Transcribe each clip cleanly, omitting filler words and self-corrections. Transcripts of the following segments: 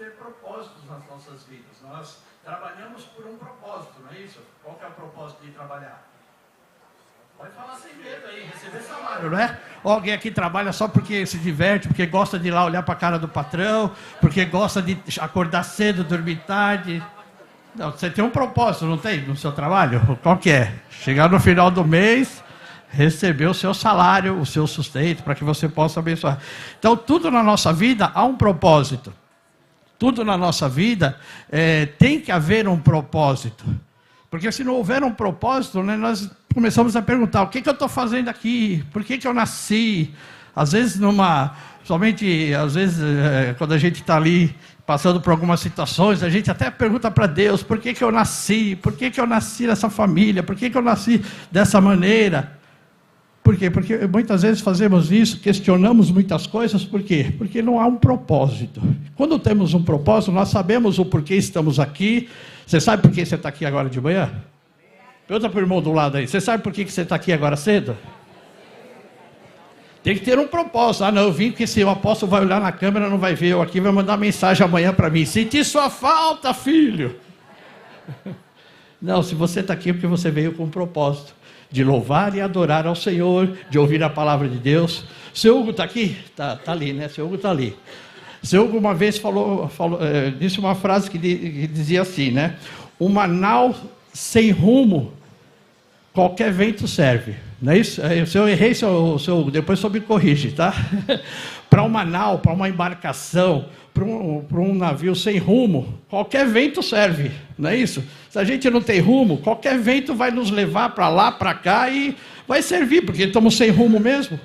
ter propósitos nas nossas vidas. Nós trabalhamos por um propósito, não é isso? Qual que é o propósito de trabalhar? Pode falar sem medo aí, receber salário, não é? Ou alguém aqui trabalha só porque se diverte, porque gosta de ir lá olhar para a cara do patrão, porque gosta de acordar cedo, dormir tarde. Não, você tem um propósito, não tem, no seu trabalho? Qual que é? Chegar no final do mês, receber o seu salário, o seu sustento, para que você possa abençoar. Então, tudo na nossa vida há um propósito. Tudo na nossa vida tem que haver um propósito. Porque se não houver um propósito, né, nós começamos a perguntar, o que eu estou fazendo aqui? Por que eu nasci? Às vezes, quando a gente está ali passando por algumas situações, a gente até pergunta para Deus, por que eu nasci? Por que eu nasci nessa família? Por que eu nasci dessa maneira? Por quê? Porque muitas vezes fazemos isso, questionamos muitas coisas, por quê? Porque não há um propósito. Quando temos um propósito, nós sabemos o porquê estamos aqui. Você sabe por que você está aqui agora de manhã? Pergunta para o irmão do lado aí, você sabe por que você está aqui agora cedo? Tem que ter um propósito. Ah, não, eu vim porque se o apóstolo vai olhar na câmera, não vai ver eu aqui, vai mandar mensagem amanhã para mim. Senti sua falta, filho. Não, se você está aqui é porque você veio com um propósito de louvar e adorar ao Senhor, de ouvir a palavra de Deus. Seu Hugo está aqui? Está ali, né? Seu Hugo está ali. Seu Hugo uma vez disse uma frase que dizia assim, né? Uma nau sem rumo, qualquer vento serve. Não é isso? Se eu errei, seu Hugo, depois só me corrige, tá? Para uma nau, para uma embarcação, para um navio sem rumo, qualquer vento serve, não é isso? Se a gente não tem rumo, qualquer vento vai nos levar para lá, para cá e vai servir, porque estamos sem rumo mesmo.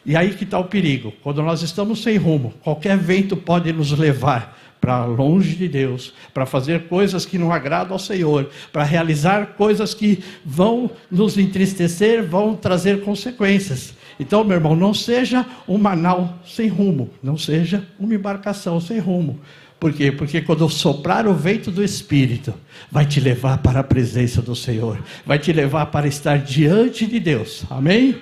E aí que está o perigo, quando nós estamos sem rumo, qualquer vento pode nos levar para longe de Deus, para fazer coisas que não agradam ao Senhor, para realizar coisas que vão nos entristecer, vão trazer consequências. Então, meu irmão, não seja uma nau sem rumo, não seja uma embarcação sem rumo. Por quê? Porque quando soprar o vento do Espírito, vai te levar para a presença do Senhor, vai te levar para estar diante de Deus. Amém?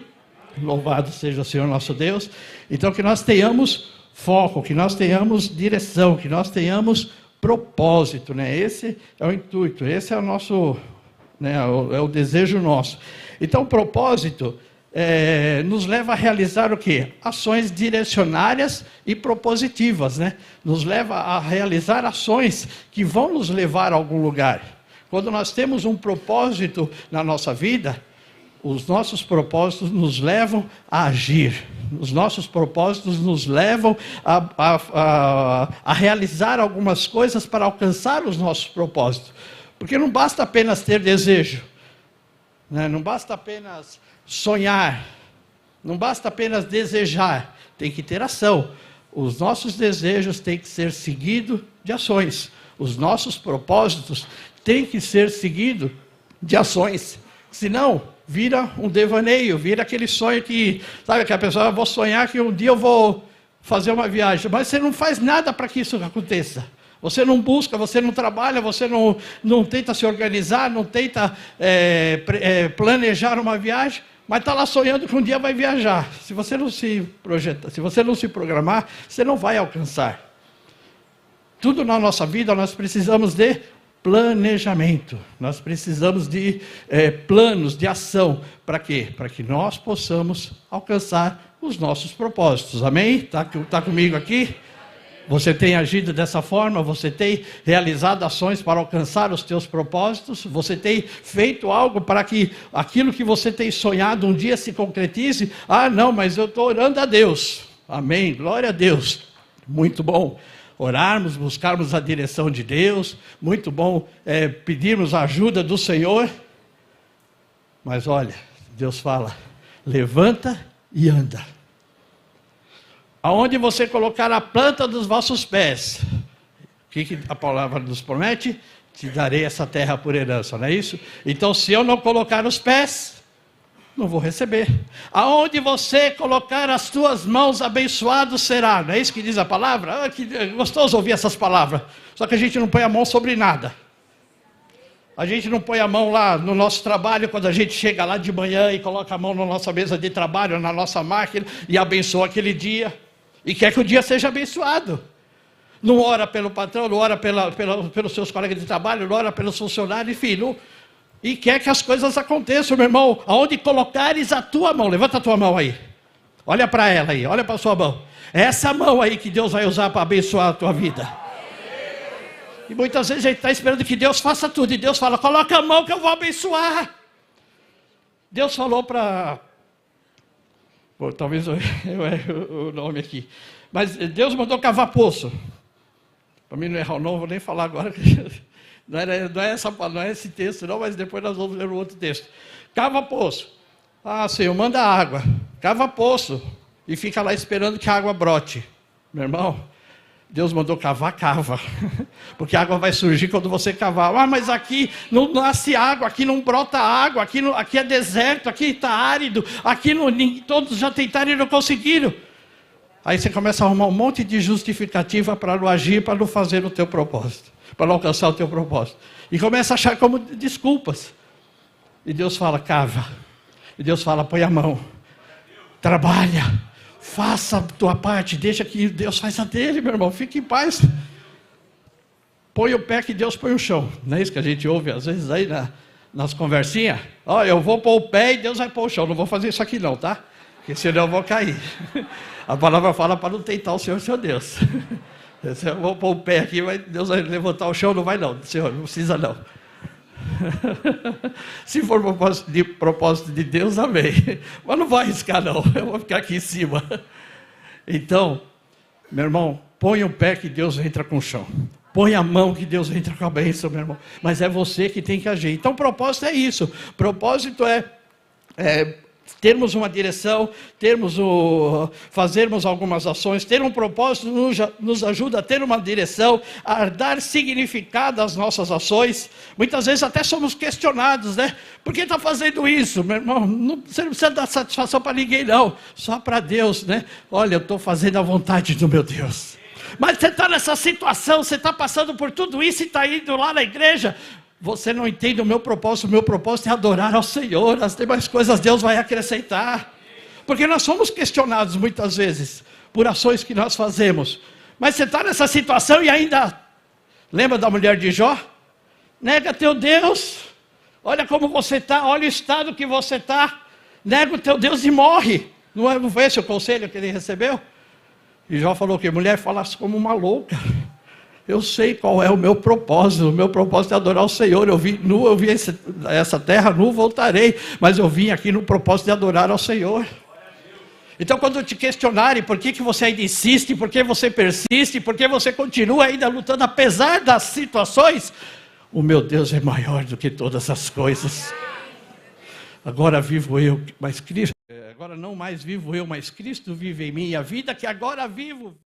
Louvado seja o Senhor nosso Deus. Então, que nós tenhamos foco, que nós tenhamos direção, que nós tenhamos propósito, né? Esse é o intuito, esse é o nosso, né, é o desejo nosso. Então, o propósito nos leva a realizar o quê? Ações direcionárias e propositivas, né? Nos leva a realizar ações que vão nos levar a algum lugar. Quando nós temos um propósito na nossa vida, os nossos propósitos nos levam a agir. Os nossos propósitos nos levam a realizar algumas coisas para alcançar os nossos propósitos. Porque não basta apenas ter desejo, né? Não basta apenas sonhar, não basta apenas desejar, tem que ter ação. Os nossos desejos têm que ser seguidos de ações. Os nossos propósitos têm que ser seguidos de ações. Senão, vira um devaneio, vira aquele sonho que, sabe, que a pessoa, vou sonhar que um dia eu vou fazer uma viagem, mas você não faz nada para que isso aconteça. Você não busca, você não trabalha, você não tenta se organizar, não tenta planejar uma viagem, mas está lá sonhando que um dia vai viajar. Se você não se projetar, se você não se programar, você não vai alcançar. Tudo na nossa vida nós precisamos de planejamento. Nós precisamos de planos de ação. Para quê? Para que nós possamos alcançar os nossos propósitos. Amém? Tá comigo aqui? Você tem agido dessa forma? Você tem realizado ações para alcançar os teus propósitos? Você tem feito algo para que aquilo que você tem sonhado um dia se concretize? Ah, não, mas eu estou orando a Deus. Amém, glória a Deus. Muito bom orarmos, buscarmos a direção de Deus. Muito bom pedirmos a ajuda do Senhor. Mas olha, Deus fala, levanta e anda. Aonde você colocar a planta dos vossos pés, o que a palavra nos promete? Te darei essa terra por herança, não é isso? Então, se eu não colocar os pés, não vou receber. Aonde você colocar as tuas mãos, abençoado será. Não é isso que diz a palavra? Ah, que gostoso ouvir essas palavras. Só que a gente não põe a mão sobre nada. A gente não põe a mão lá no nosso trabalho, quando a gente chega lá de manhã e coloca a mão na nossa mesa de trabalho, na nossa máquina, e abençoa aquele dia. E quer que o dia seja abençoado. Não ora pelo patrão, não ora pelos seus colegas de trabalho, não ora pelos funcionários, enfim. Não, e quer que as coisas aconteçam, meu irmão. Aonde colocares a tua mão, levanta a tua mão aí. Olha para ela aí, olha para a sua mão. É essa mão aí que Deus vai usar para abençoar a tua vida. E muitas vezes a gente está esperando que Deus faça tudo. E Deus fala, coloca a mão que eu vou abençoar. Deus falou para... talvez eu erre o nome aqui. Mas Deus mandou cavar poço. Para mim não errar o nome, vou nem falar agora. Não é esse texto não, mas depois nós vamos ler o outro texto. Cava poço. Ah, Senhor, manda água. Cava poço. E fica lá esperando que a água brote. Meu irmão, Deus mandou cavar, cava. Porque a água vai surgir quando você cavar. Ah, mas aqui não nasce água, aqui não brota água, aqui é deserto, aqui está árido, aqui não, todos já tentaram e não conseguiram. Aí você começa a arrumar um monte de justificativa para não agir, para não fazer o teu propósito, para não alcançar o teu propósito. E começa a achar como desculpas. E Deus fala, cava. E Deus fala, põe a mão. Trabalha. Faça a tua parte. Deixa que Deus faz a dele, meu irmão. Fique em paz. Põe o pé que Deus põe o chão. Não é isso que a gente ouve às vezes aí nas conversinhas? Olha, eu vou pôr o pé e Deus vai pôr o chão. Não vou fazer isso aqui não, tá? Porque senão eu vou cair. A palavra fala para não tentar o Senhor, seu Deus. Se eu vou pôr o pé aqui, Deus vai levantar o chão, não vai não. Senhor, não precisa não. Se for propósito de Deus, amém. Mas não vou arriscar não, eu vou ficar aqui em cima. Então, meu irmão, põe o pé que Deus entra com o chão. Põe a mão que Deus entra com a bênção, meu irmão. Mas é você que tem que agir. Então, propósito é isso. Propósito é termos uma direção, fazermos algumas ações. Ter um propósito nos ajuda a ter uma direção, a dar significado às nossas ações. Muitas vezes até somos questionados, né? Por que está fazendo isso, meu irmão? Você não precisa dar satisfação para ninguém, não. Só para Deus, né? Olha, eu estou fazendo a vontade do meu Deus. Mas você está nessa situação, você está passando por tudo isso e está indo lá na igreja. Você não entende o meu propósito é adorar ao Senhor, as demais coisas Deus vai acrescentar. Porque nós somos questionados muitas vezes por ações que nós fazemos. Mas você está nessa situação e ainda... Lembra da mulher de Jó? Nega teu Deus, olha como você está, olha o estado que você está. Nega o teu Deus e morre. Não foi esse o conselho que ele recebeu? E Jó falou que mulher falasse como uma louca. Eu sei qual é o meu propósito. O meu propósito é adorar o Senhor. Eu vim essa terra, nu voltarei. Mas eu vim aqui no propósito de adorar ao Senhor. Então, quando te questionarem por que você ainda insiste, por que você persiste, por que você continua ainda lutando, apesar das situações, o meu Deus é maior do que todas as coisas. Agora vivo eu, mas Cristo... Agora não mais vivo eu, mas Cristo vive em mim. E a vida que agora vivo...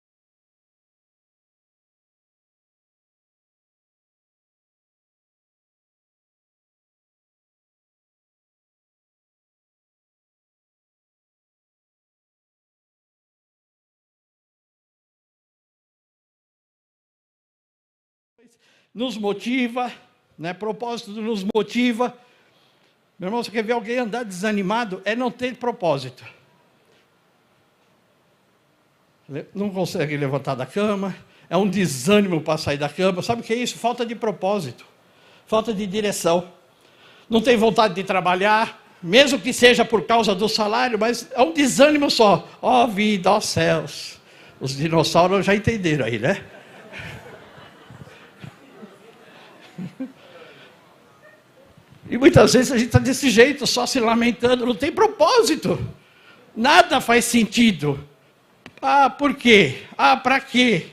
nos motiva, né? Propósito nos motiva. Meu irmão, você quer ver alguém andar desanimado? É não ter propósito. Não consegue levantar da cama, é um desânimo para sair da cama. Sabe o que é isso? Falta de propósito, falta de direção. Não tem vontade de trabalhar, mesmo que seja por causa do salário, mas é um desânimo só. Ó vida, ó céus. Os dinossauros já entenderam aí, né? E muitas vezes a gente está desse jeito, só se lamentando, não tem propósito, nada faz sentido. Ah, por quê? Ah, para quê?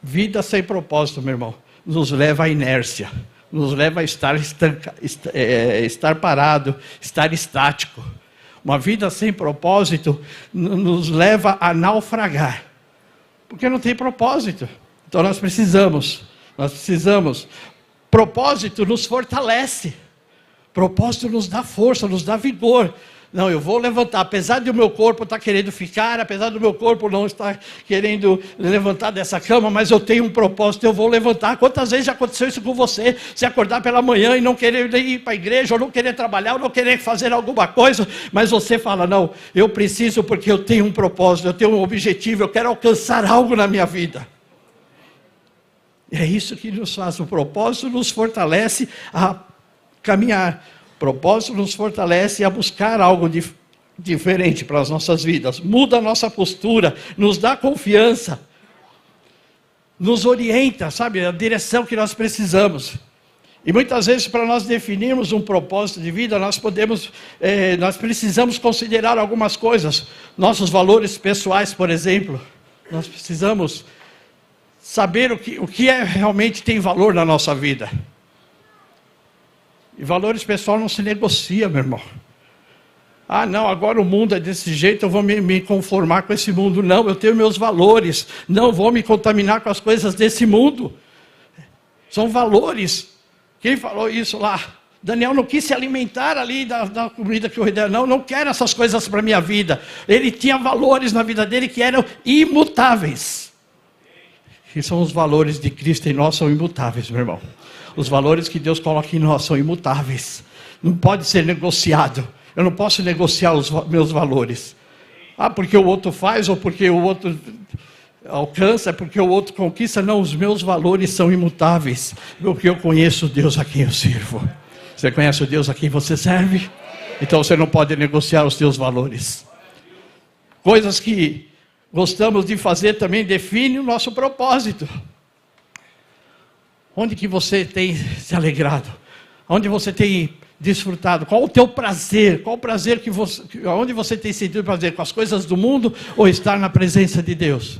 Vida sem propósito, meu irmão, nos leva à inércia, nos leva a estar parado, estar estático. Uma vida sem propósito nos leva a naufragar, porque não tem propósito. Então nós precisamos. Propósito nos fortalece. Propósito nos dá força, nos dá vigor. Não, eu vou levantar, apesar do meu corpo estar querendo ficar, apesar do meu corpo não estar querendo levantar dessa cama, mas eu tenho um propósito, eu vou levantar. Quantas vezes já aconteceu isso com você? Se acordar pela manhã e não querer ir para a igreja, ou não querer trabalhar, ou não querer fazer alguma coisa, mas você fala, não, eu preciso porque eu tenho um propósito, eu tenho um objetivo, eu quero alcançar algo na minha vida. E é isso que nos faz. O propósito nos fortalece a caminhar. O propósito nos fortalece a buscar algo diferente para as nossas vidas. Muda a nossa postura, nos dá confiança, nos orienta, sabe, a direção que nós precisamos. E muitas vezes, para nós definirmos um propósito de vida, nós precisamos considerar algumas coisas. Nossos valores pessoais, por exemplo. Nós precisamos saber o que realmente tem valor na nossa vida. E valores pessoais não se negocia, meu irmão. Ah, não, agora o mundo é desse jeito, eu vou me conformar com esse mundo. Não, eu tenho meus valores. Não vou me contaminar com as coisas desse mundo. São valores. Quem falou isso lá? Daniel não quis se alimentar ali da comida que o rei deu. Não quero essas coisas para a minha vida. Ele tinha valores na vida dele que eram imutáveis. E são os valores de Cristo em nós, são imutáveis, meu irmão. Os valores que Deus coloca em nós são imutáveis. Não pode ser negociado. Eu não posso negociar os meus valores. Ah, porque o outro faz, ou porque o outro alcança, porque o outro conquista. Não, os meus valores são imutáveis. Porque eu conheço o Deus a quem eu sirvo. Você conhece o Deus a quem você serve? Então você não pode negociar os seus valores. Coisas que gostamos de fazer também definem o nosso propósito. Onde que você tem se alegrado? Onde você tem desfrutado? Qual o teu prazer? Qual o prazer onde você tem sentido prazer? Com as coisas do mundo ou estar na presença de Deus?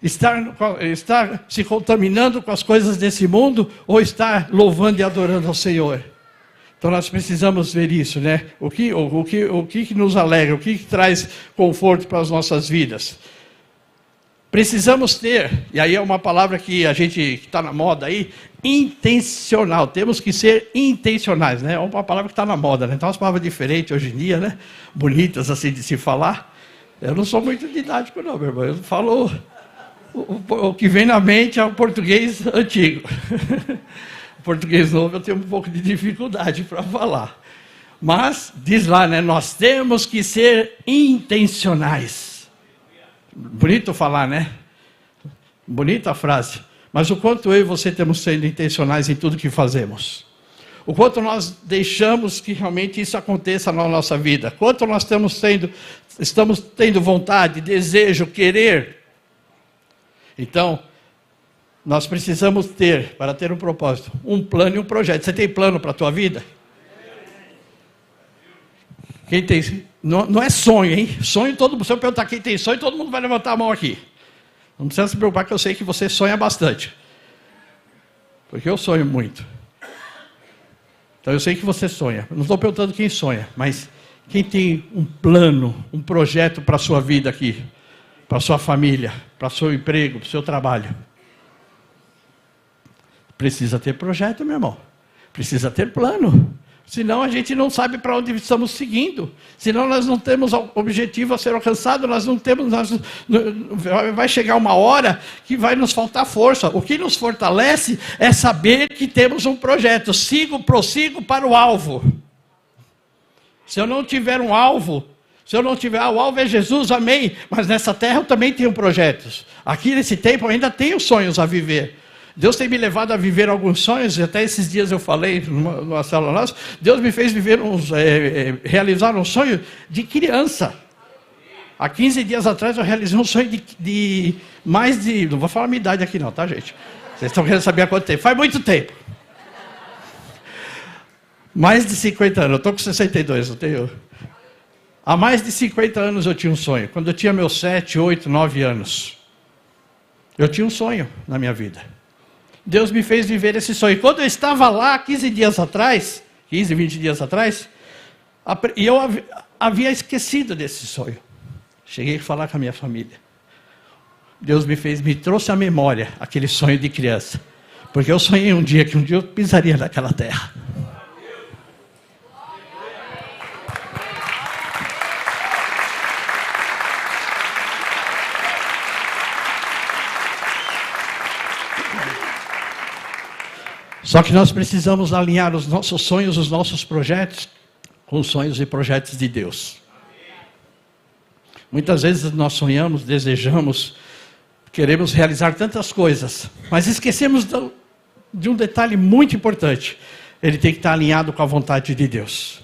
Estar se contaminando com as coisas desse mundo ou estar louvando e adorando ao Senhor? Então nós precisamos ver isso, né? O que nos alegra, o que traz conforto para as nossas vidas. Precisamos ter, e aí é uma palavra que a gente está na moda aí, intencional. Temos que ser intencionais, né? É uma palavra que está na moda, né? Então umas palavras diferentes hoje em dia, né? Bonitas assim de se falar. Eu não sou muito didático não, meu irmão. Eu falo o que vem na mente é o português antigo. O português novo eu tenho um pouco de dificuldade para falar. Mas, diz lá, né? Nós temos que ser intencionais. Bonito falar, né? Bonita a frase. Mas o quanto eu e você temos sendo intencionais em tudo que fazemos. O quanto nós deixamos que realmente isso aconteça na nossa vida. Quanto nós estamos tendo vontade, desejo, querer. Então, nós precisamos ter, para ter um propósito, um plano e um projeto. Você tem plano para a tua vida? Quem tem? Não é sonho, hein? Sonho todo mundo. Se eu perguntar quem tem sonho, todo mundo vai levantar a mão aqui. Não precisa se preocupar que eu sei que você sonha bastante. Porque eu sonho muito. Então eu sei que você sonha. Eu não estou perguntando quem sonha, mas quem tem um plano, um projeto para a sua vida aqui, para a sua família, para o seu emprego, para o seu trabalho. Precisa ter projeto, meu irmão. Precisa ter plano. Senão a gente não sabe para onde estamos seguindo. Senão nós não temos objetivo a ser alcançado, vai chegar uma hora que vai nos faltar força. O que nos fortalece é saber que temos um projeto. Prossigo para o alvo. Se eu não tiver um alvo, o alvo é Jesus, amém. Mas nessa terra eu também tenho projetos. Aqui nesse tempo eu ainda tenho sonhos a viver. Deus tem me levado a viver alguns sonhos, e até esses dias eu falei numa célula nossa, Deus me fez realizar um sonho de criança. Há 15 dias atrás eu realizei um sonho de mais de... Não vou falar a minha idade aqui não, tá, gente? Vocês estão querendo saber há quanto tempo? Faz muito tempo. Mais de 50 anos, eu estou com 62, não tenho... Há mais de 50 anos eu tinha um sonho. Quando eu tinha meus 7, 8, 9 anos. Eu tinha um sonho na minha vida. Deus me fez viver esse sonho. Quando eu estava lá, 15 dias atrás, 15, 20 dias atrás, e eu havia esquecido desse sonho. Cheguei a falar com a minha família. Deus me trouxe à memória aquele sonho de criança. Porque eu sonhei um dia eu pisaria naquela terra. Só que nós precisamos alinhar os nossos sonhos, os nossos projetos, com os sonhos e projetos de Deus. Muitas vezes nós sonhamos, desejamos, Queremos realizar tantas coisas, mas esquecemos de um detalhe muito importante. Ele tem que estar alinhado com a vontade de Deus.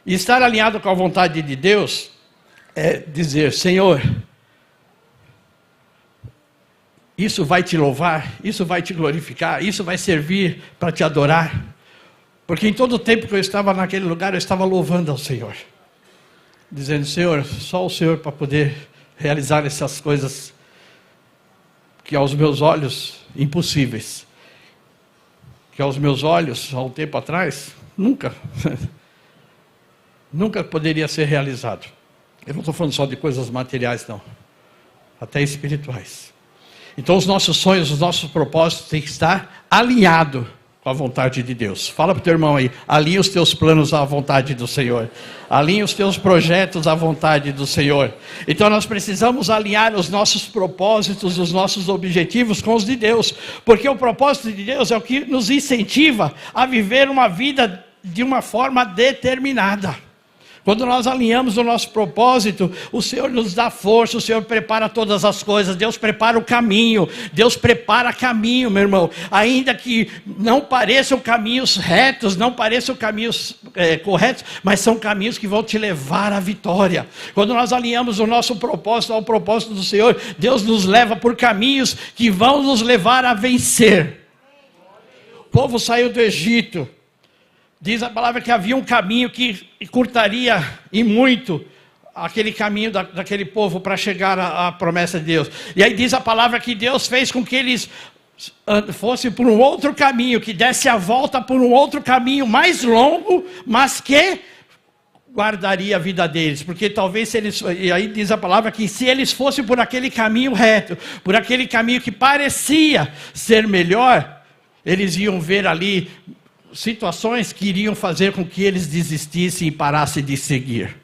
E estar alinhado com a vontade de Deus é dizer: Senhor, isso vai te louvar, isso vai te glorificar, isso vai servir para te adorar. Porque em todo o tempo que eu estava naquele lugar, eu estava louvando ao Senhor. Dizendo: Senhor, só o Senhor para poder realizar essas coisas que aos meus olhos impossíveis. Que aos meus olhos, há um tempo atrás, nunca poderia ser realizado. Eu não estou falando só de coisas materiais, não. Até espirituais. Então os nossos sonhos, os nossos propósitos têm que estar alinhados com a vontade de Deus. Fala para o teu irmão aí: alinha os teus planos à vontade do Senhor. Alinha os teus projetos à vontade do Senhor. Então nós precisamos alinhar os nossos propósitos, os nossos objetivos com os de Deus. Porque o propósito de Deus é o que nos incentiva a viver uma vida de uma forma determinada. Quando nós alinhamos o nosso propósito, o Senhor nos dá força, o Senhor prepara todas as coisas, Deus prepara o caminho, Deus prepara caminho, meu irmão. Ainda que não pareçam caminhos retos, não pareçam caminhos corretos, mas são caminhos que vão te levar à vitória. Quando nós alinhamos o nosso propósito ao propósito do Senhor, Deus nos leva por caminhos que vão nos levar a vencer. O povo saiu do Egito. Diz a palavra que havia um caminho que encurtaria e muito aquele caminho daquele povo para chegar à promessa de Deus. E aí diz a palavra que Deus fez com que eles fossem por um outro caminho, que desse a volta por um outro caminho mais longo, mas que guardaria a vida deles. Porque talvez se eles... E aí diz a palavra que se eles fossem por aquele caminho reto, por aquele caminho que parecia ser melhor, eles iam ver ali situações que iriam fazer com que eles desistissem e parassem de seguir.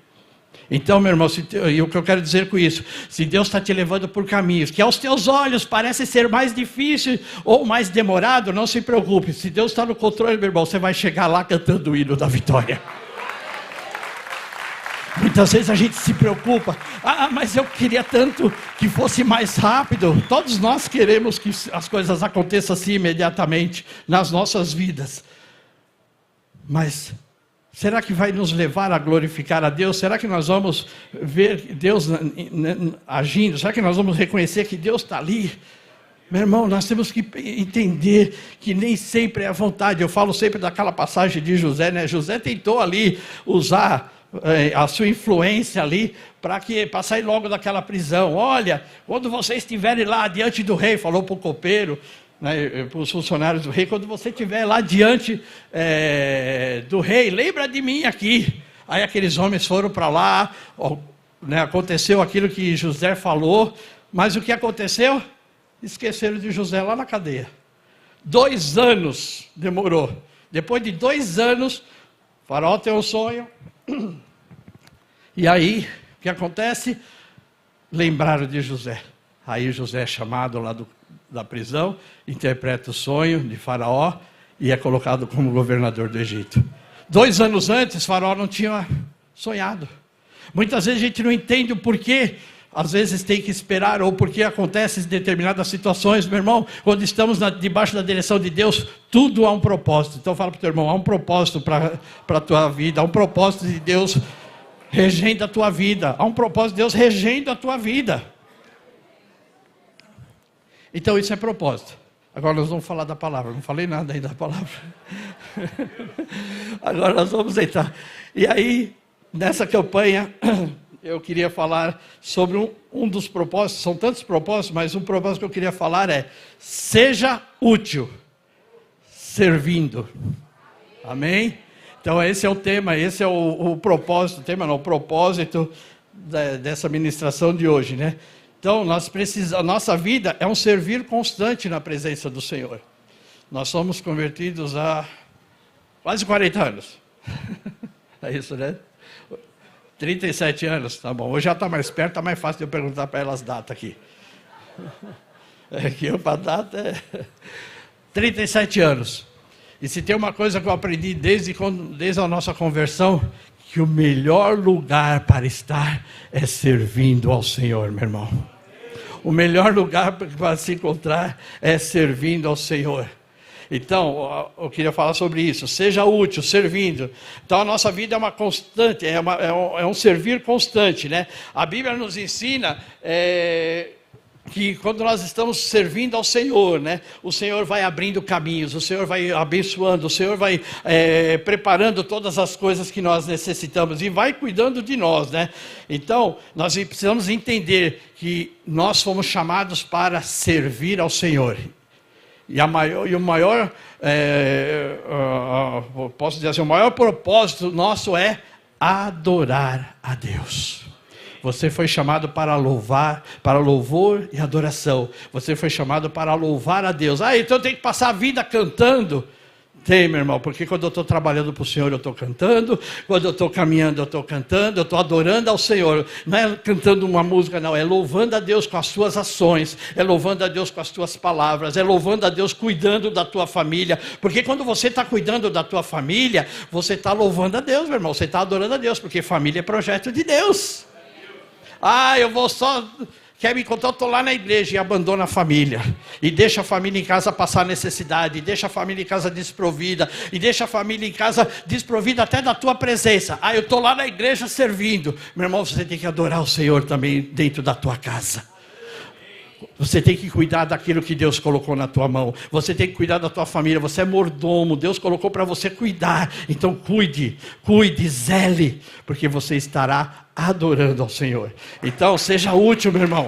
Então, meu irmão, e o que eu quero dizer com isso, se Deus está te levando por caminhos que aos teus olhos parece ser mais difícil ou mais demorado, não se preocupe. Se Deus está no controle, meu irmão, você vai chegar lá cantando o hino da vitória. Muitas vezes a gente se preocupa: mas eu queria tanto que fosse mais rápido. Todos nós queremos que as coisas aconteçam assim imediatamente nas nossas vidas. Mas será que vai nos levar a glorificar a Deus? Será que nós vamos ver Deus agindo? Será que nós vamos reconhecer que Deus está ali? Meu irmão, nós temos que entender que nem sempre é a vontade. Eu falo sempre daquela passagem de José, né? José tentou ali usar a sua influência ali para sair logo daquela prisão. Olha, quando vocês estiverem lá diante do rei, falou para o copeiro, né, para os funcionários do rei: quando você estiver lá diante do rei, lembra de mim aqui. Aí aqueles homens foram para lá, né, aconteceu aquilo que José falou, mas o que aconteceu? Esqueceram de José lá na cadeia. 2 anos demorou. Depois de 2 anos, o faraó tem um sonho, e aí, o que acontece? Lembraram de José. Aí José é chamado lá da prisão, interpreta o sonho de Faraó e é colocado como governador do Egito. 2 anos antes, Faraó não tinha sonhado. Muitas vezes a gente não entende o porquê, às vezes tem que esperar, ou porque acontece em determinadas situações. Meu irmão, quando estamos debaixo da direção de Deus, tudo há um propósito. Então fala para o teu irmão: há um propósito para a tua vida, há um propósito de Deus regendo a tua vida, há um propósito de Deus regendo a tua vida. Então isso é propósito. Agora nós vamos falar da palavra. Não falei nada ainda da palavra. Agora nós vamos entrar. E aí, nessa campanha, eu queria falar sobre um dos propósitos. São tantos propósitos, mas um propósito que eu queria falar é: seja útil, servindo. Amém? Então esse é o tema, esse é o propósito, o tema não, o propósito dessa ministração de hoje, né? Então, a nossa vida é um servir constante na presença do Senhor. Nós somos convertidos há quase 40 anos. É isso, né? 37 anos, tá bom. Hoje já está mais perto, está mais fácil de eu perguntar para elas data aqui. Aqui a data é 37 anos. E se tem uma coisa que eu aprendi desde a nossa conversão, que o melhor lugar para estar é servindo ao Senhor, meu irmão. O melhor lugar para se encontrar é servindo ao Senhor. Então, eu queria falar sobre isso. Seja útil, servindo. Então, a nossa vida é uma constante, é um servir constante, né? A Bíblia nos ensina que quando nós estamos servindo ao Senhor, né? O Senhor vai abrindo caminhos, o Senhor vai abençoando, o Senhor vai preparando todas as coisas que nós necessitamos e vai cuidando de nós, né? Então, nós precisamos entender que nós fomos chamados para servir ao Senhor. Posso dizer assim, o maior propósito nosso é adorar a Deus. Você foi chamado para louvar, para louvor e adoração. Você foi chamado para louvar a Deus. Então eu tenho que passar a vida cantando. Tem, meu irmão, porque quando eu estou trabalhando para o Senhor, eu estou cantando. Quando eu estou caminhando, eu estou cantando. Eu estou adorando ao Senhor. Não é cantando uma música, não. É louvando a Deus com as tuas ações. É louvando a Deus com as tuas palavras. É louvando a Deus cuidando da tua família. Porque quando você está cuidando da tua família, você está louvando a Deus, meu irmão. Você está adorando a Deus, porque família é projeto de Deus. Eu vou só... Quer me contar? Eu estou lá na igreja e abandono a família. E deixa a família em casa passar necessidade. E deixa a família em casa desprovida. E deixa a família em casa desprovida até da tua presença. Eu estou lá na igreja servindo. Meu irmão, você tem que adorar o Senhor também dentro da tua casa. Você tem que cuidar daquilo que Deus colocou na tua mão. Você tem que cuidar da tua família. Você é mordomo. Deus colocou para você cuidar. Então cuide, zele. Porque você estará adorando ao Senhor. Então seja útil, meu irmão.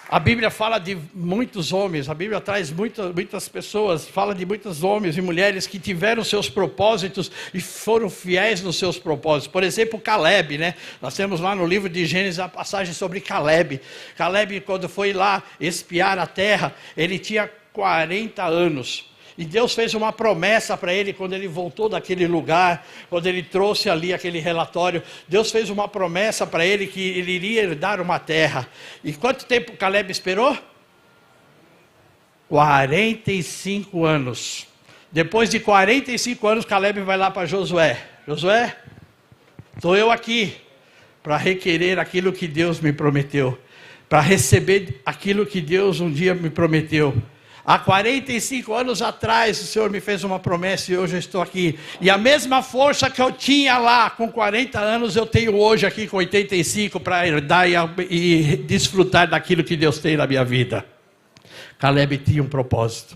A Bíblia fala de muitos homens, a Bíblia traz muitas pessoas, fala de muitos homens e mulheres que tiveram seus propósitos e foram fiéis nos seus propósitos. Por exemplo, Caleb, né? Nós temos lá no livro de Gênesis a passagem sobre Caleb. Caleb, quando foi lá espiar a terra, ele tinha 40 anos. E Deus fez uma promessa para ele quando ele voltou daquele lugar, quando ele trouxe ali aquele relatório. Deus fez uma promessa para ele que ele iria herdar uma terra. E quanto tempo Caleb esperou? 45 anos. Depois de 45 anos, Caleb vai lá para Josué. Josué, estou eu aqui para requerer aquilo que Deus me prometeu, para receber aquilo que Deus um dia me prometeu. Há 45 anos atrás, o Senhor me fez uma promessa e hoje eu estou aqui. E a mesma força que eu tinha lá com 40 anos, eu tenho hoje aqui com 85 para herdar e desfrutar daquilo que Deus tem na minha vida. Caleb tinha um propósito.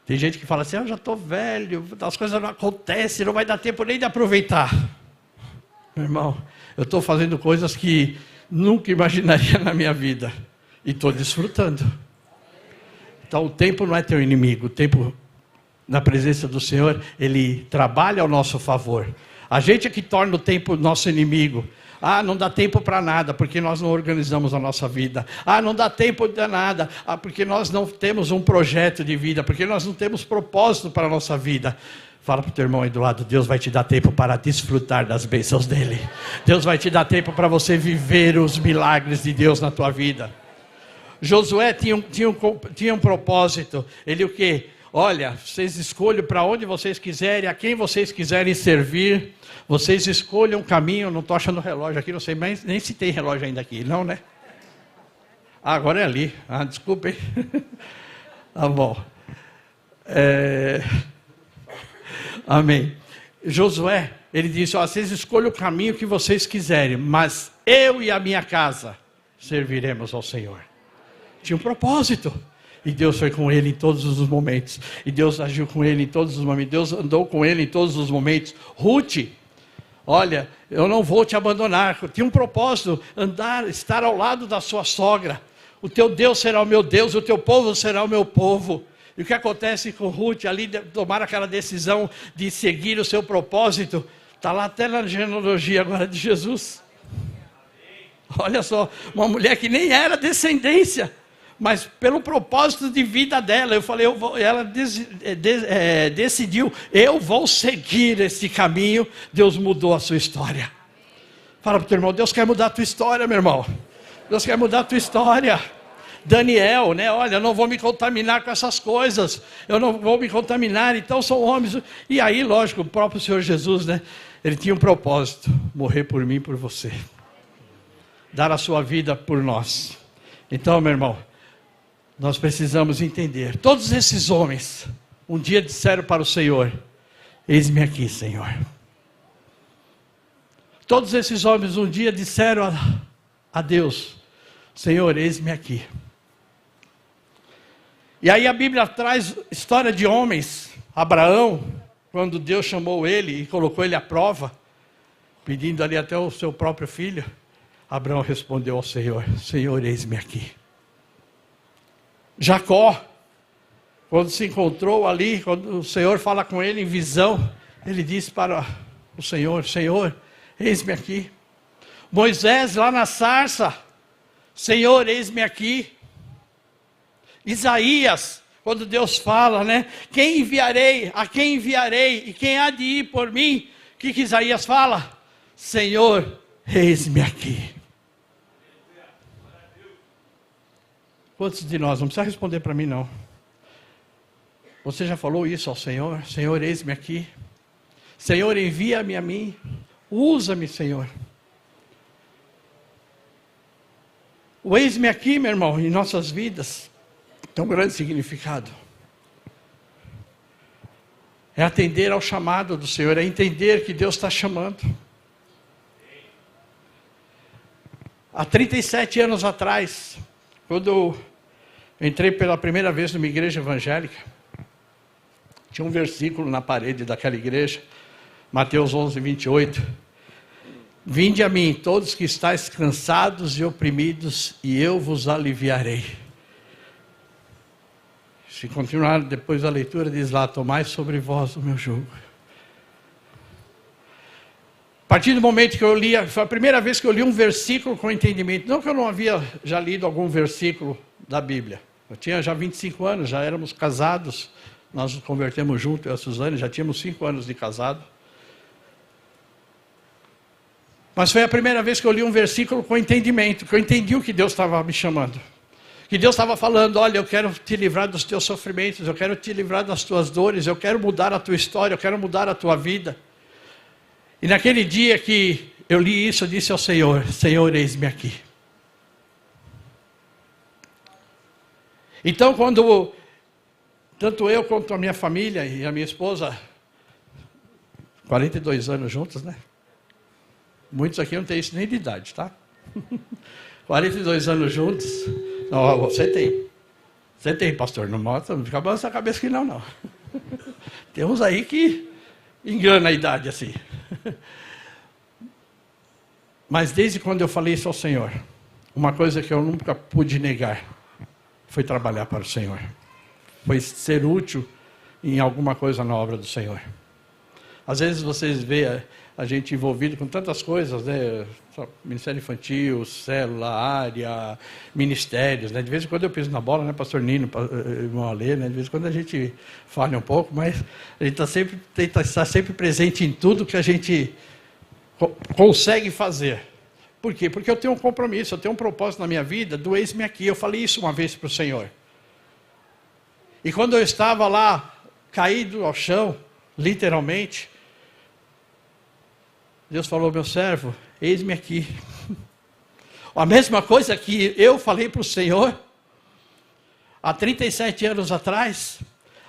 Tem gente que fala assim, eu já estou velho, as coisas não acontecem, não vai dar tempo nem de aproveitar. Meu irmão, eu estou fazendo coisas que nunca imaginaria na minha vida. E estou desfrutando. Então o tempo não é teu inimigo, o tempo na presença do Senhor, Ele trabalha ao nosso favor. A gente é que torna o tempo nosso inimigo. Não dá tempo para nada, porque nós não organizamos a nossa vida. Não dá tempo de nada, porque nós não temos um projeto de vida, porque nós não temos propósito para a nossa vida. Fala para o teu irmão aí do lado, Deus vai te dar tempo para desfrutar das bênçãos dEle. Deus vai te dar tempo para você viver os milagres de Deus na tua vida. Josué tinha um propósito. Ele o quê? Olha, vocês escolham para onde vocês quiserem, a quem vocês quiserem servir. Vocês escolham um caminho. Não estou achando relógio aqui, não sei nem se tem relógio ainda aqui. Não, né? Agora é ali. Desculpem. Tá bom. Amém. Josué, ele disse, vocês escolham o caminho que vocês quiserem, mas eu e a minha casa serviremos ao Senhor. Tinha um propósito. E Deus foi com ele em todos os momentos. E Deus agiu com ele em todos os momentos. Deus andou com ele em todos os momentos. Ruth, olha, eu não vou te abandonar. Tinha um propósito, estar ao lado da sua sogra. O teu Deus será o meu Deus, o teu povo será o meu povo. E o que acontece com Ruth ali, tomar aquela decisão de seguir o seu propósito, está lá até na genealogia agora de Jesus. Olha só, uma mulher que nem era descendência, mas pelo propósito de vida dela, ela decidiu, eu vou seguir esse caminho. Deus mudou a sua história. Fala para o teu irmão, Deus quer mudar a tua história, meu irmão. Deus quer mudar a tua história. Daniel, né? Olha, eu não vou me contaminar com essas coisas. Eu não vou me contaminar, então são homens. E aí, lógico, o próprio Senhor Jesus, né? Ele tinha um propósito, morrer por mim e por você. Dar a sua vida por nós. Então, meu irmão, nós precisamos entender. Todos esses homens, um dia disseram para o Senhor, eis-me aqui, Senhor. Todos esses homens um dia disseram a Deus, Senhor, eis-me aqui. E aí a Bíblia traz história de homens. Abraão, quando Deus chamou ele e colocou ele à prova, pedindo ali até o seu próprio filho, Abraão respondeu ao Senhor, Senhor, eis-me aqui. Jacó, quando se encontrou ali, quando o Senhor fala com ele em visão, ele disse para o Senhor, Senhor, eis-me aqui. Moisés lá na sarça, Senhor, eis-me aqui. Isaías, quando Deus fala, né? Quem enviarei? A quem enviarei? E quem há de ir por mim? O que Isaías fala? Senhor, eis-me aqui. Quantos de nós, não precisa responder para mim não. Você já falou isso ao Senhor? Senhor, eis-me aqui. Senhor, envia-me a mim. Usa-me, Senhor. O eis-me aqui, meu irmão, em nossas vidas, tem um grande significado. É atender ao chamado do Senhor, é entender que Deus está chamando. Há 37 anos atrás, quando eu entrei pela primeira vez numa igreja evangélica, tinha um versículo na parede daquela igreja, Mateus 11, 28. Vinde a mim, todos que estáis cansados e oprimidos, e eu vos aliviarei. Se continuar depois da leitura, diz lá, tomai sobre vós o meu jugo. A partir do momento que eu li, foi a primeira vez que eu li um versículo com entendimento. Não que eu não havia já lido algum versículo da Bíblia. Eu tinha já 25 anos, já éramos casados. Nós nos convertemos juntos, eu e a Suzane, já tínhamos 5 anos de casado. Mas foi a primeira vez que eu li um versículo com entendimento, que eu entendi o que Deus estava me chamando. Que Deus estava falando, olha, eu quero te livrar dos teus sofrimentos, eu quero te livrar das tuas dores, eu quero mudar a tua história, eu quero mudar a tua vida. E naquele dia que eu li isso, eu disse ao Senhor, Senhor, eis-me aqui. Então, quando tanto eu quanto a minha família e a minha esposa, 42 anos juntos, né? Muitos aqui não têm isso nem de idade, tá? 42 anos juntos. Não, você tem. Você tem, pastor. Não mostra, não fica balançando a cabeça que não. Tem uns aí que engana a idade assim. Mas desde quando eu falei isso ao Senhor, uma coisa que eu nunca pude negar foi trabalhar para o Senhor. Foi ser útil em alguma coisa na obra do Senhor. Às vezes vocês veem a gente envolvido com tantas coisas, né? Ministério infantil, célula, área, ministérios, né? De vez em quando eu piso na bola, né, pastor Nino, irmão Alê, né? De vez em quando a gente falha um pouco, mas a gente tenta estar sempre presente em tudo que a gente consegue fazer. Por quê? Porque eu tenho um compromisso, eu tenho um propósito na minha vida, do eis-me aqui. Eu falei isso uma vez para o Senhor. E quando eu estava lá, caído ao chão, literalmente, Deus falou, meu servo, eis-me aqui. A mesma coisa que eu falei para o Senhor, há 37 anos atrás,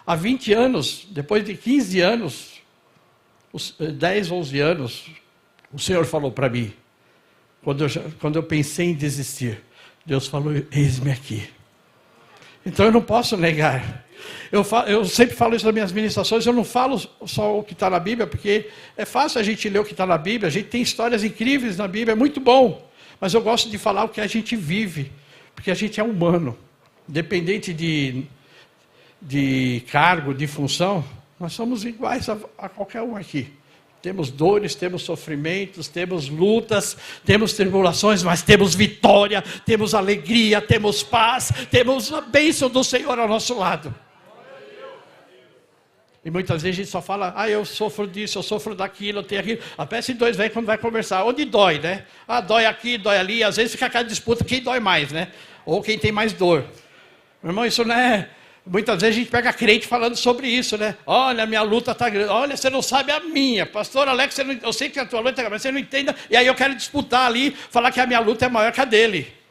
há 20 anos, depois de 15 anos, 10, 11 anos, o Senhor falou para mim, quando eu pensei em desistir, Deus falou, eis-me aqui. Então eu não posso negar. Eu sempre falo isso nas minhas ministrações, eu não falo só o que está na Bíblia, porque é fácil a gente ler o que está na Bíblia, a gente tem histórias incríveis na Bíblia, é muito bom, mas eu gosto de falar o que a gente vive, porque a gente é humano, independente de cargo, de função, nós somos iguais a qualquer um aqui. Temos dores, temos sofrimentos, temos lutas, temos tribulações, mas temos vitória, temos alegria, temos paz, temos a bênção do Senhor ao nosso lado. E muitas vezes a gente só fala, eu sofro disso, eu sofro daquilo, eu tenho aquilo. Aparece dois velhos quando vai conversar, onde dói, né? Dói aqui, dói ali, às vezes fica aquela disputa, quem dói mais, né? Ou quem tem mais dor. Meu irmão, isso não é Muitas vezes a gente pega crente falando sobre isso, né? Olha, a minha luta está grande. Olha, você não sabe a minha. Pastor Alex, eu sei que a tua luta é grande, mas você não entende. E aí eu quero disputar ali, falar que a minha luta é maior que a dele.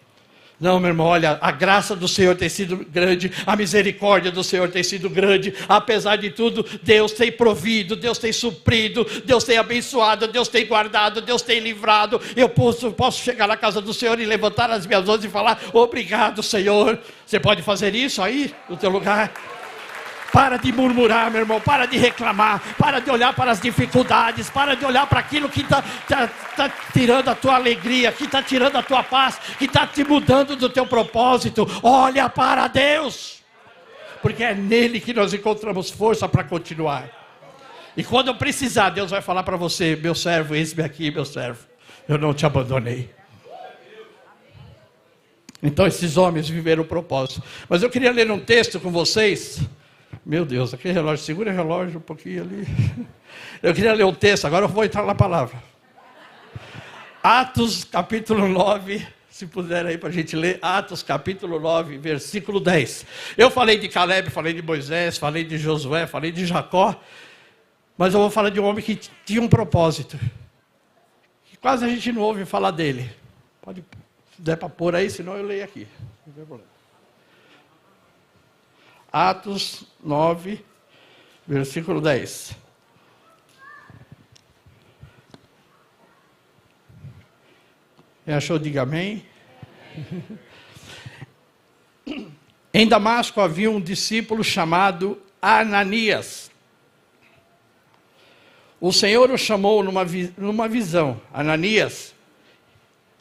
Não, meu irmão, olha, a graça do Senhor tem sido grande, a misericórdia do Senhor tem sido grande. Apesar de tudo, Deus tem provido, Deus tem suprido, Deus tem abençoado, Deus tem guardado, Deus tem livrado. Eu posso chegar na casa do Senhor e levantar as minhas mãos e falar, obrigado, Senhor. Você pode fazer isso aí, no teu lugar? Para de murmurar, meu irmão, para de reclamar, para de olhar para as dificuldades, para de olhar para aquilo que está tirando a tua alegria, que está tirando a tua paz, que está te mudando do teu propósito. Olha para Deus, porque é nele que nós encontramos força para continuar. E quando eu precisar, Deus vai falar para você, meu servo, eis-me aqui, meu servo, eu não te abandonei. Então esses homens viveram o propósito. Mas eu queria ler um texto com vocês. Meu Deus, aquele relógio, segura o relógio um pouquinho ali. Eu queria ler um texto, agora eu vou entrar na palavra. Atos capítulo 9, se puder aí para a gente ler. Atos capítulo 9, versículo 10. Eu falei de Caleb, falei de Moisés, falei de Josué, falei de Jacó. Mas eu vou falar de um homem que tinha um propósito. Que quase a gente não ouve falar dele. Pode, se der para pôr aí, senão eu leio aqui. Não tem problema. Atos 9, versículo 10. Quem achou, diga amém. Em Damasco havia um discípulo chamado Ananias. O Senhor o chamou numa visão. Ananias.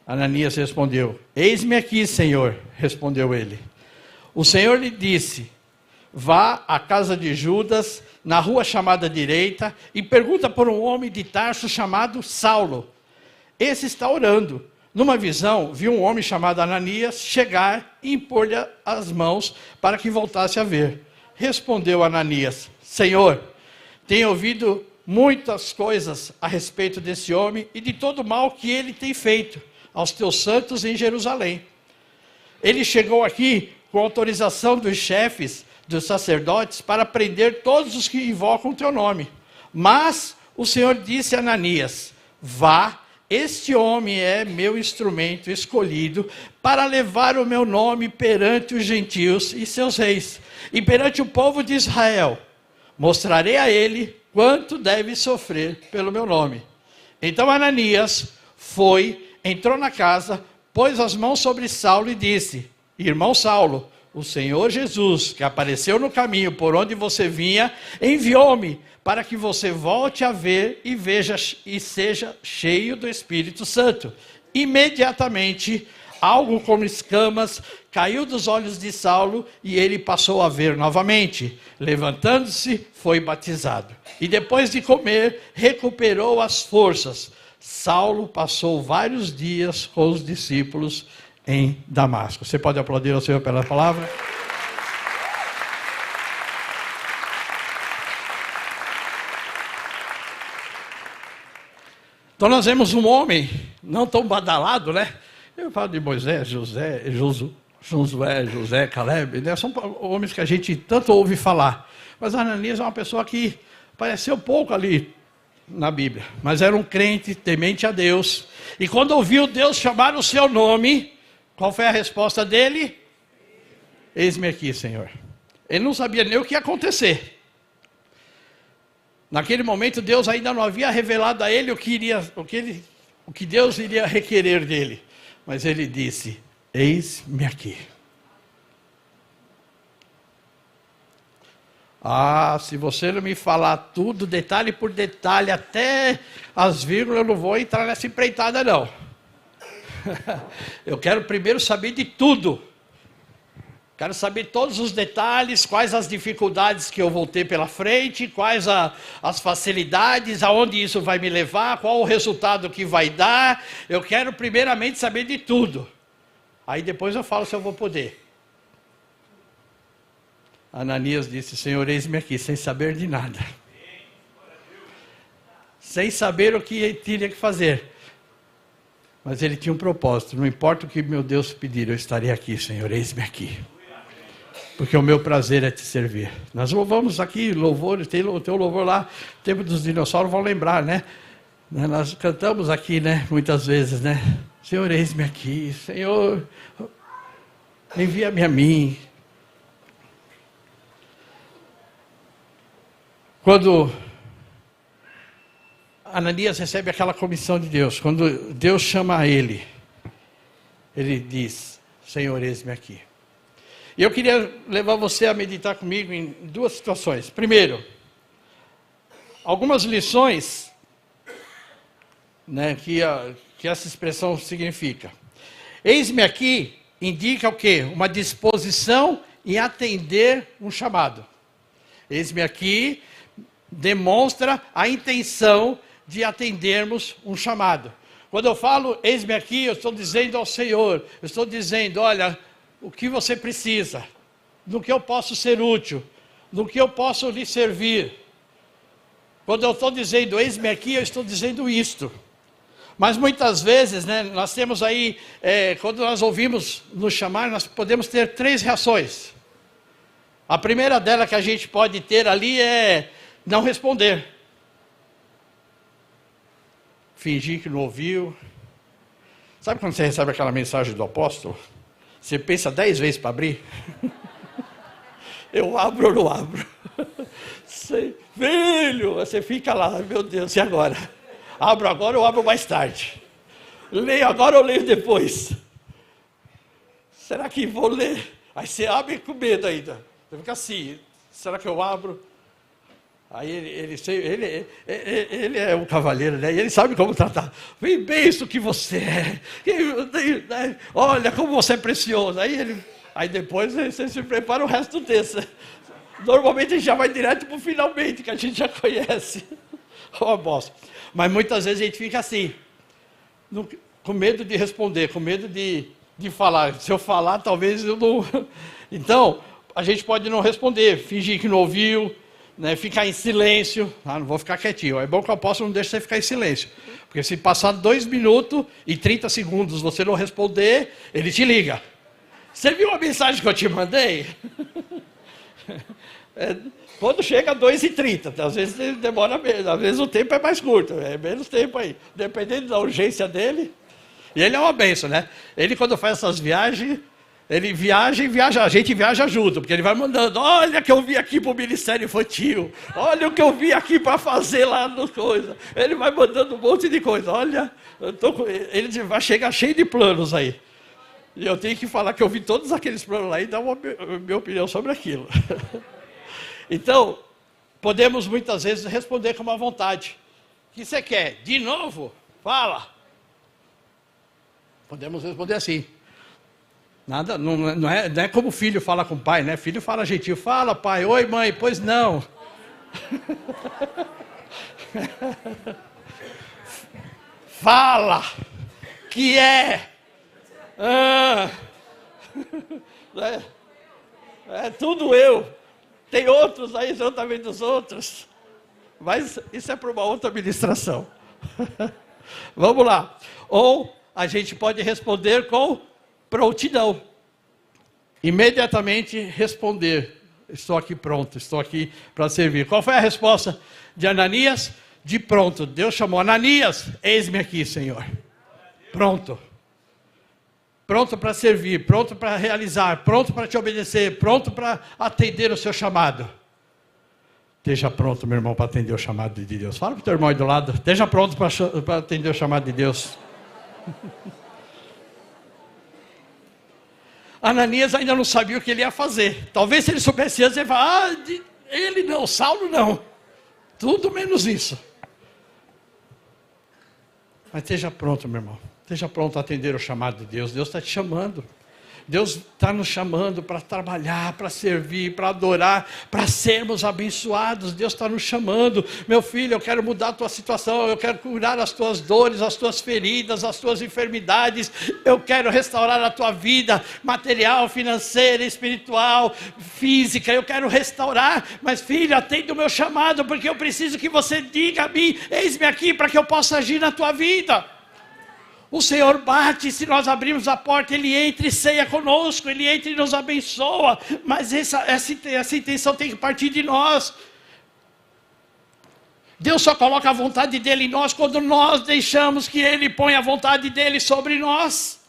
Ananias respondeu, eis-me aqui, Senhor, respondeu ele. O Senhor lhe disse, vá à casa de Judas, na rua chamada direita, e pergunta por um homem de Tarso chamado Saulo. Esse está orando. Numa visão, viu um homem chamado Ananias chegar e impor-lhe as mãos para que voltasse a ver. Respondeu Ananias, Senhor, tenho ouvido muitas coisas a respeito desse homem e de todo o mal que ele tem feito aos teus santos em Jerusalém. Ele chegou aqui com autorização dos chefes dos sacerdotes para prender todos os que invocam o teu nome. Mas o Senhor disse a Ananias, vá, este homem é meu instrumento escolhido para levar o meu nome perante os gentios e seus reis, e perante o povo de Israel. Mostrarei a ele quanto deve sofrer pelo meu nome. Então Ananias foi, entrou na casa, pôs as mãos sobre Saulo e disse, irmão Saulo, o Senhor Jesus, que apareceu no caminho por onde você vinha, enviou-me para que você volte a ver e veja e seja cheio do Espírito Santo. Imediatamente, algo como escamas caiu dos olhos de Saulo e ele passou a ver novamente. Levantando-se, foi batizado. E depois de comer, recuperou as forças. Saulo passou vários dias com os discípulos em Damasco. Você pode aplaudir ao Senhor pela palavra? Então nós vemos um homem, não tão badalado, né? Eu falo de Moisés, Josué, Caleb, né? São homens que a gente tanto ouve falar. Mas Ananias é uma pessoa que apareceu pouco ali na Bíblia. Mas era um crente, temente a Deus. E quando ouviu Deus chamar o seu nome, qual foi a resposta dele? Eis-me aqui, Senhor. Ele não sabia nem o que ia acontecer. Naquele momento, Deus ainda não havia revelado a ele o que Deus iria requerer dele. Mas ele disse, eis-me aqui. Ah, se você não me falar tudo, detalhe por detalhe, até as vírgulas, eu não vou entrar nessa empreitada, não. Eu quero primeiro saber de tudo. Quero saber todos os detalhes, quais as dificuldades que eu vou ter pela frente, quais as facilidades, aonde isso vai me levar, qual o resultado que vai dar. Eu quero primeiramente saber de tudo. Aí depois eu falo se eu vou poder. Ananias disse, Senhor, eis-me aqui, sem saber de nada. Sem saber o que ele tinha que fazer. Mas ele tinha um propósito, não importa o que meu Deus pedir, eu estarei aqui, Senhor, eis-me aqui. porque o meu prazer é te servir. Nós louvamos aqui, louvor, tem um louvor lá, tempo dos dinossauros, vão lembrar, né? Nós cantamos aqui, né, muitas vezes, né? Senhor, eis-me aqui, Senhor, envia-me a mim. Quando Ananias recebe aquela comissão de Deus, quando Deus chama ele diz, Senhor, eis-me aqui. E eu queria levar você a meditar comigo em duas situações. Primeiro, algumas lições, né, que essa expressão significa. Eis-me aqui indica o quê? Uma disposição em atender um chamado. Eis-me aqui demonstra a intenção de atendermos um chamado. Quando eu falo, eis-me aqui, eu estou dizendo ao Senhor, eu estou dizendo, olha, o que você precisa, no que eu posso ser útil, no que eu posso lhe servir. Quando eu estou dizendo, eis-me aqui, eu estou dizendo isto. Mas muitas vezes, né, nós temos aí, quando nós ouvimos nos chamar, nós podemos ter 3 reações. A primeira dela que a gente pode ter ali é não responder. Fingir que não ouviu. Sabe quando você recebe aquela mensagem do apóstolo? Você pensa 10 vezes para abrir? Eu abro ou não abro? Filho, você fica lá, meu Deus, e agora? Abro agora ou abro mais tarde? Leio agora ou leio depois? Será que vou ler? Aí você abre com medo ainda. Você fica assim, será que eu abro? Aí ele é um cavalheiro, né? E ele sabe como tratar. Vem bem isso que você é. Olha como você é precioso. Aí depois você se prepara o resto do texto. Normalmente a gente já vai direto para o finalmente, que a gente já conhece. Mas muitas vezes a gente fica assim, com medo de responder, com medo de falar. Se eu falar, talvez eu não... Então, a gente pode não responder, fingir que não ouviu, né, ficar em silêncio. Não vou ficar quietinho. É bom que o apóstolo não deixe você ficar em silêncio. Porque se passar 2 minutos e 30 segundos você não responder, ele te liga. Você viu a mensagem que eu te mandei? Quando chega a 2h30, às vezes demora menos, às vezes o tempo é mais curto, é menos tempo aí. Dependendo da urgência dele. E ele é uma bênção, né? Ele quando faz essas viagens... Ele viaja, a gente viaja junto, porque ele vai mandando, olha que eu vim aqui para o Ministério Infantil, olha o que eu vim aqui para fazer lá no coisa. Ele vai mandando um monte de coisa, olha, ele vai chegar cheio de planos aí. E eu tenho que falar que eu vi todos aqueles planos lá e dar uma minha opinião sobre aquilo. Então, podemos muitas vezes responder com uma vontade. O que você quer? De novo? Fala. Podemos responder assim. Nada, não é como o filho fala com o pai, né? Filho fala gentil, fala pai, oi mãe, pois não. Fala, que é tudo eu. Tem outros aí, você não está vendo os outros. Mas isso é para uma outra ministração. Vamos lá. Ou a gente pode responder com prontidão. Imediatamente responder. Estou aqui pronto, estou aqui para servir. Qual foi a resposta de Ananias? De pronto. Deus chamou Ananias, eis-me aqui, Senhor. Pronto. Pronto para servir, pronto para realizar, pronto para te obedecer, pronto para atender o seu chamado. Esteja pronto, meu irmão, para atender o chamado de Deus. Fala para o teu irmão aí do lado. Esteja pronto para atender o chamado de Deus. Ananias ainda não sabia o que ele ia fazer. Talvez se ele soubesse antes, ele ia falar, ele não, Saulo não. Tudo menos isso. Mas esteja pronto, meu irmão. Esteja pronto a atender o chamado de Deus. Deus está te chamando. Deus está nos chamando para trabalhar, para servir, para adorar, para sermos abençoados. Deus está nos chamando. Meu filho, eu quero mudar a tua situação, eu quero curar as tuas dores, as tuas feridas, as tuas enfermidades. Eu quero restaurar a tua vida material, financeira, espiritual, física. Eu quero restaurar. Mas filho, atenda o meu chamado, porque eu preciso que você diga a mim, eis-me aqui para que eu possa agir na tua vida. O Senhor bate, se nós abrirmos a porta, Ele entra e ceia conosco, Ele entra e nos abençoa, mas essa intenção tem que partir de nós. Deus só coloca a vontade dEle em nós quando nós deixamos que Ele ponha a vontade dEle sobre nós.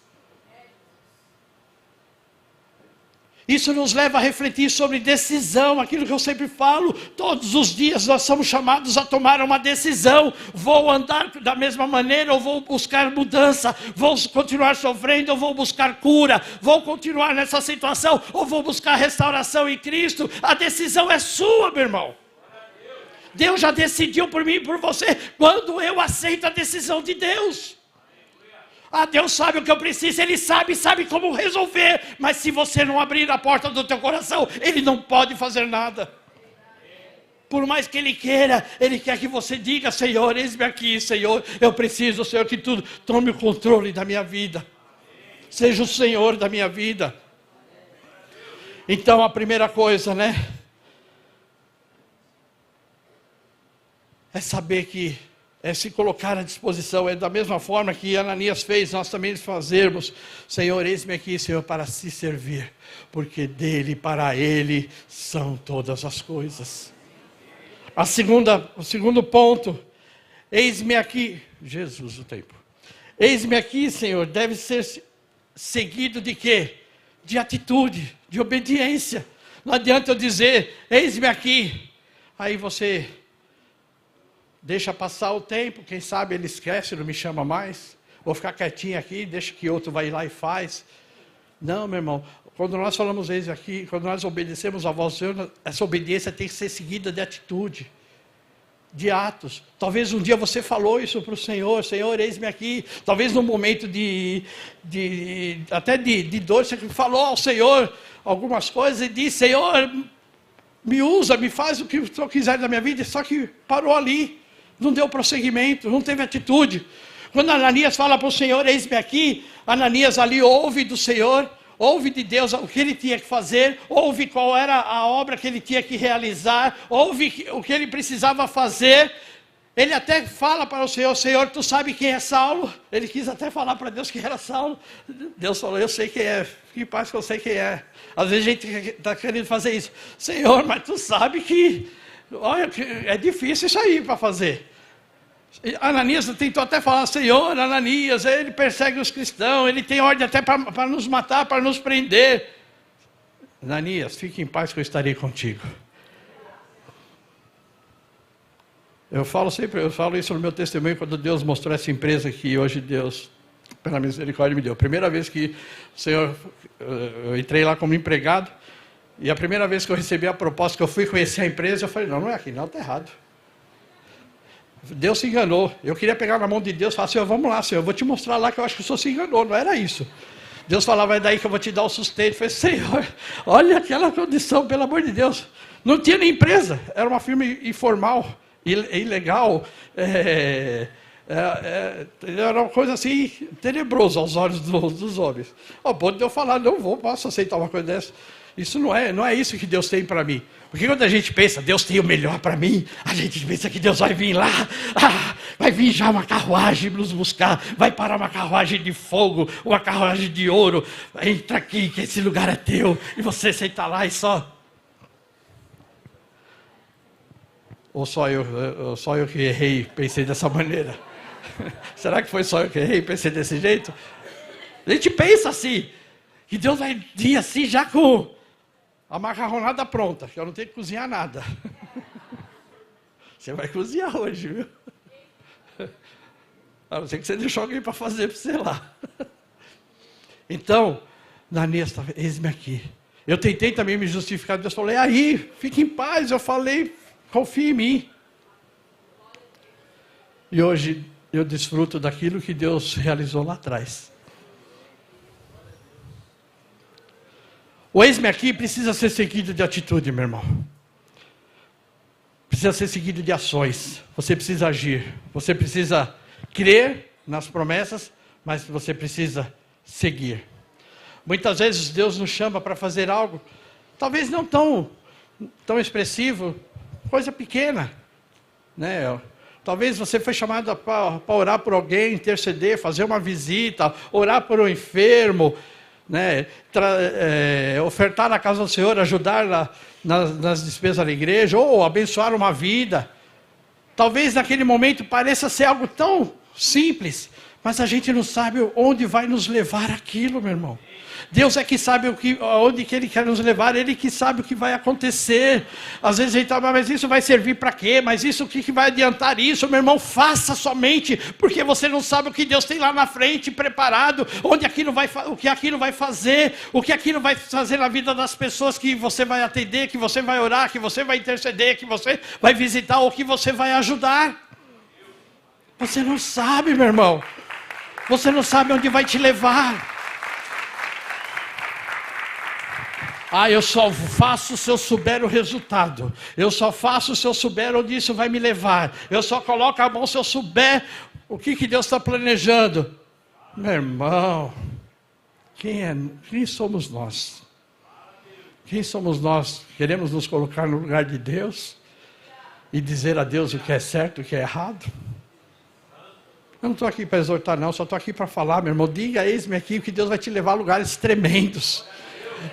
Isso nos leva a refletir sobre decisão, aquilo que eu sempre falo, todos os dias nós somos chamados a tomar uma decisão. Vou andar da mesma maneira ou vou buscar mudança? Vou continuar sofrendo ou vou buscar cura? Vou continuar nessa situação ou vou buscar restauração em Cristo? A decisão é sua, meu irmão. Deus já decidiu por mim e por você, quando eu aceito a decisão de Deus. Deus sabe o que eu preciso, Ele sabe como resolver. Mas se você não abrir a porta do teu coração, Ele não pode fazer nada. Por mais que Ele queira, Ele quer que você diga: Senhor, eis-me aqui, Senhor, eu preciso, Senhor, que tudo tome o controle da minha vida. Seja o Senhor da minha vida. Então a primeira coisa, é saber que é se colocar à disposição, é da mesma forma que Ananias fez, nós também fazermos. Senhor, eis-me aqui, Senhor, para se servir, porque dele, para ele, são todas as coisas. O segundo ponto, eis-me aqui, Jesus, o tempo. Eis-me aqui, Senhor, deve ser seguido de quê? De atitude, de obediência. Não adianta eu dizer, eis-me aqui, aí você deixa passar o tempo, quem sabe ele esquece, não me chama mais. Vou ficar quietinho aqui, deixa que outro vai lá e faz. Não, meu irmão, quando nós falamos eis aqui, quando nós obedecemos a voz do Senhor, essa obediência tem que ser seguida de atitude, de atos. Talvez um dia você falou isso para o Senhor: Senhor, eis-me aqui. Talvez num momento até de dor, você falou ao Senhor algumas coisas e disse: Senhor, me usa, me faz o que o Senhor quiser da minha vida. Só que parou ali. Não deu prosseguimento, não teve atitude. Quando Ananias fala para o Senhor, eis-me aqui, Ananias ali ouve do Senhor, ouve de Deus o que ele tinha que fazer, ouve qual era a obra que ele tinha que realizar, ouve o que ele precisava fazer. Ele até fala para o Senhor: Senhor, tu sabe quem é Saulo? Ele quis até falar para Deus quem era Saulo. Deus falou: eu sei quem é, fique em paz que eu sei quem é. Às vezes a gente está querendo fazer isso: Senhor, mas tu sabe que, olha, é difícil isso aí para fazer. Ananias tentou até falar: Senhor, Ananias, ele persegue os cristãos, ele tem ordem até para nos matar, para nos prender. Ananias, fique em paz que eu estarei contigo. Eu falo isso no meu testemunho, quando Deus mostrou essa empresa que hoje Deus, pela misericórdia, me deu. Primeira vez que o Senhor, eu entrei lá como empregado, e a primeira vez que eu recebi a proposta, que eu fui conhecer a empresa, eu falei: não é aqui, não, está errado. Deus se enganou. Eu queria pegar na mão de Deus e falar: Senhor, vamos lá, Senhor, eu vou te mostrar lá que eu acho que o Senhor se enganou. Não era isso. Deus falava: é daí que eu vou te dar o sustento. Eu falei: Senhor, olha aquela condição, pelo amor de Deus. Não tinha nem empresa, era uma firma informal, ilegal, era uma coisa assim, tenebrosa aos olhos dos homens. Ao ponto de eu falar: não posso aceitar uma coisa dessa. Isso não é isso que Deus tem para mim. Porque quando a gente pensa, Deus tem o melhor para mim, a gente pensa que Deus vai vir lá, vai vir já uma carruagem nos buscar, vai parar uma carruagem de fogo, uma carruagem de ouro, entra aqui que esse lugar é teu, e você senta lá e só... Ou só eu que errei e pensei dessa maneira? Será que foi só eu que errei e pensei desse jeito? A gente pensa assim, que Deus vai vir assim já com a macarronada pronta, que eu não tenho que cozinhar nada. Você vai cozinhar hoje, viu? A não ser que você deixou alguém para fazer para você lá. Então, Ananias, eis-me aqui. Eu tentei também me justificar, Deus falou: aí, fique em paz, eu falei, confie em mim. E hoje eu desfruto daquilo que Deus realizou lá atrás. O eis-me aqui precisa ser seguido de atitude, meu irmão. Precisa ser seguido de ações. Você precisa agir. Você precisa crer nas promessas, mas você precisa seguir. Muitas vezes Deus nos chama para fazer algo, talvez não tão expressivo, coisa pequena, né? Talvez você foi chamado para orar por alguém, interceder, fazer uma visita, orar por um enfermo, né? Ofertar na casa do Senhor, ajudar nas despesas da igreja, ou abençoar uma vida. Talvez naquele momento pareça ser algo tão simples, mas a gente não sabe onde vai nos levar aquilo, meu irmão. Deus é que sabe onde que Ele quer nos levar, Ele que sabe o que vai acontecer. Às vezes a gente fala, mas isso vai servir para quê? Mas isso, o que vai adiantar isso? Meu irmão, faça somente, porque você não sabe o que Deus tem lá na frente preparado, o que aquilo vai fazer, o que aquilo vai fazer na vida das pessoas que você vai atender, que você vai orar, que você vai interceder, que você vai visitar, ou que você vai ajudar. Você não sabe, meu irmão. Você não sabe onde vai te levar. Eu só faço se eu souber o resultado. Eu só faço se eu souber onde isso vai me levar. Eu só coloco a mão se eu souber o que Deus está planejando. Meu irmão, quem somos nós? Quem somos nós? Queremos nos colocar no lugar de Deus e dizer a Deus o que é certo e o que é errado? Eu não estou aqui para exortar não, só estou aqui para falar, meu irmão. Diga, eis-me aqui, que Deus vai te levar a lugares tremendos.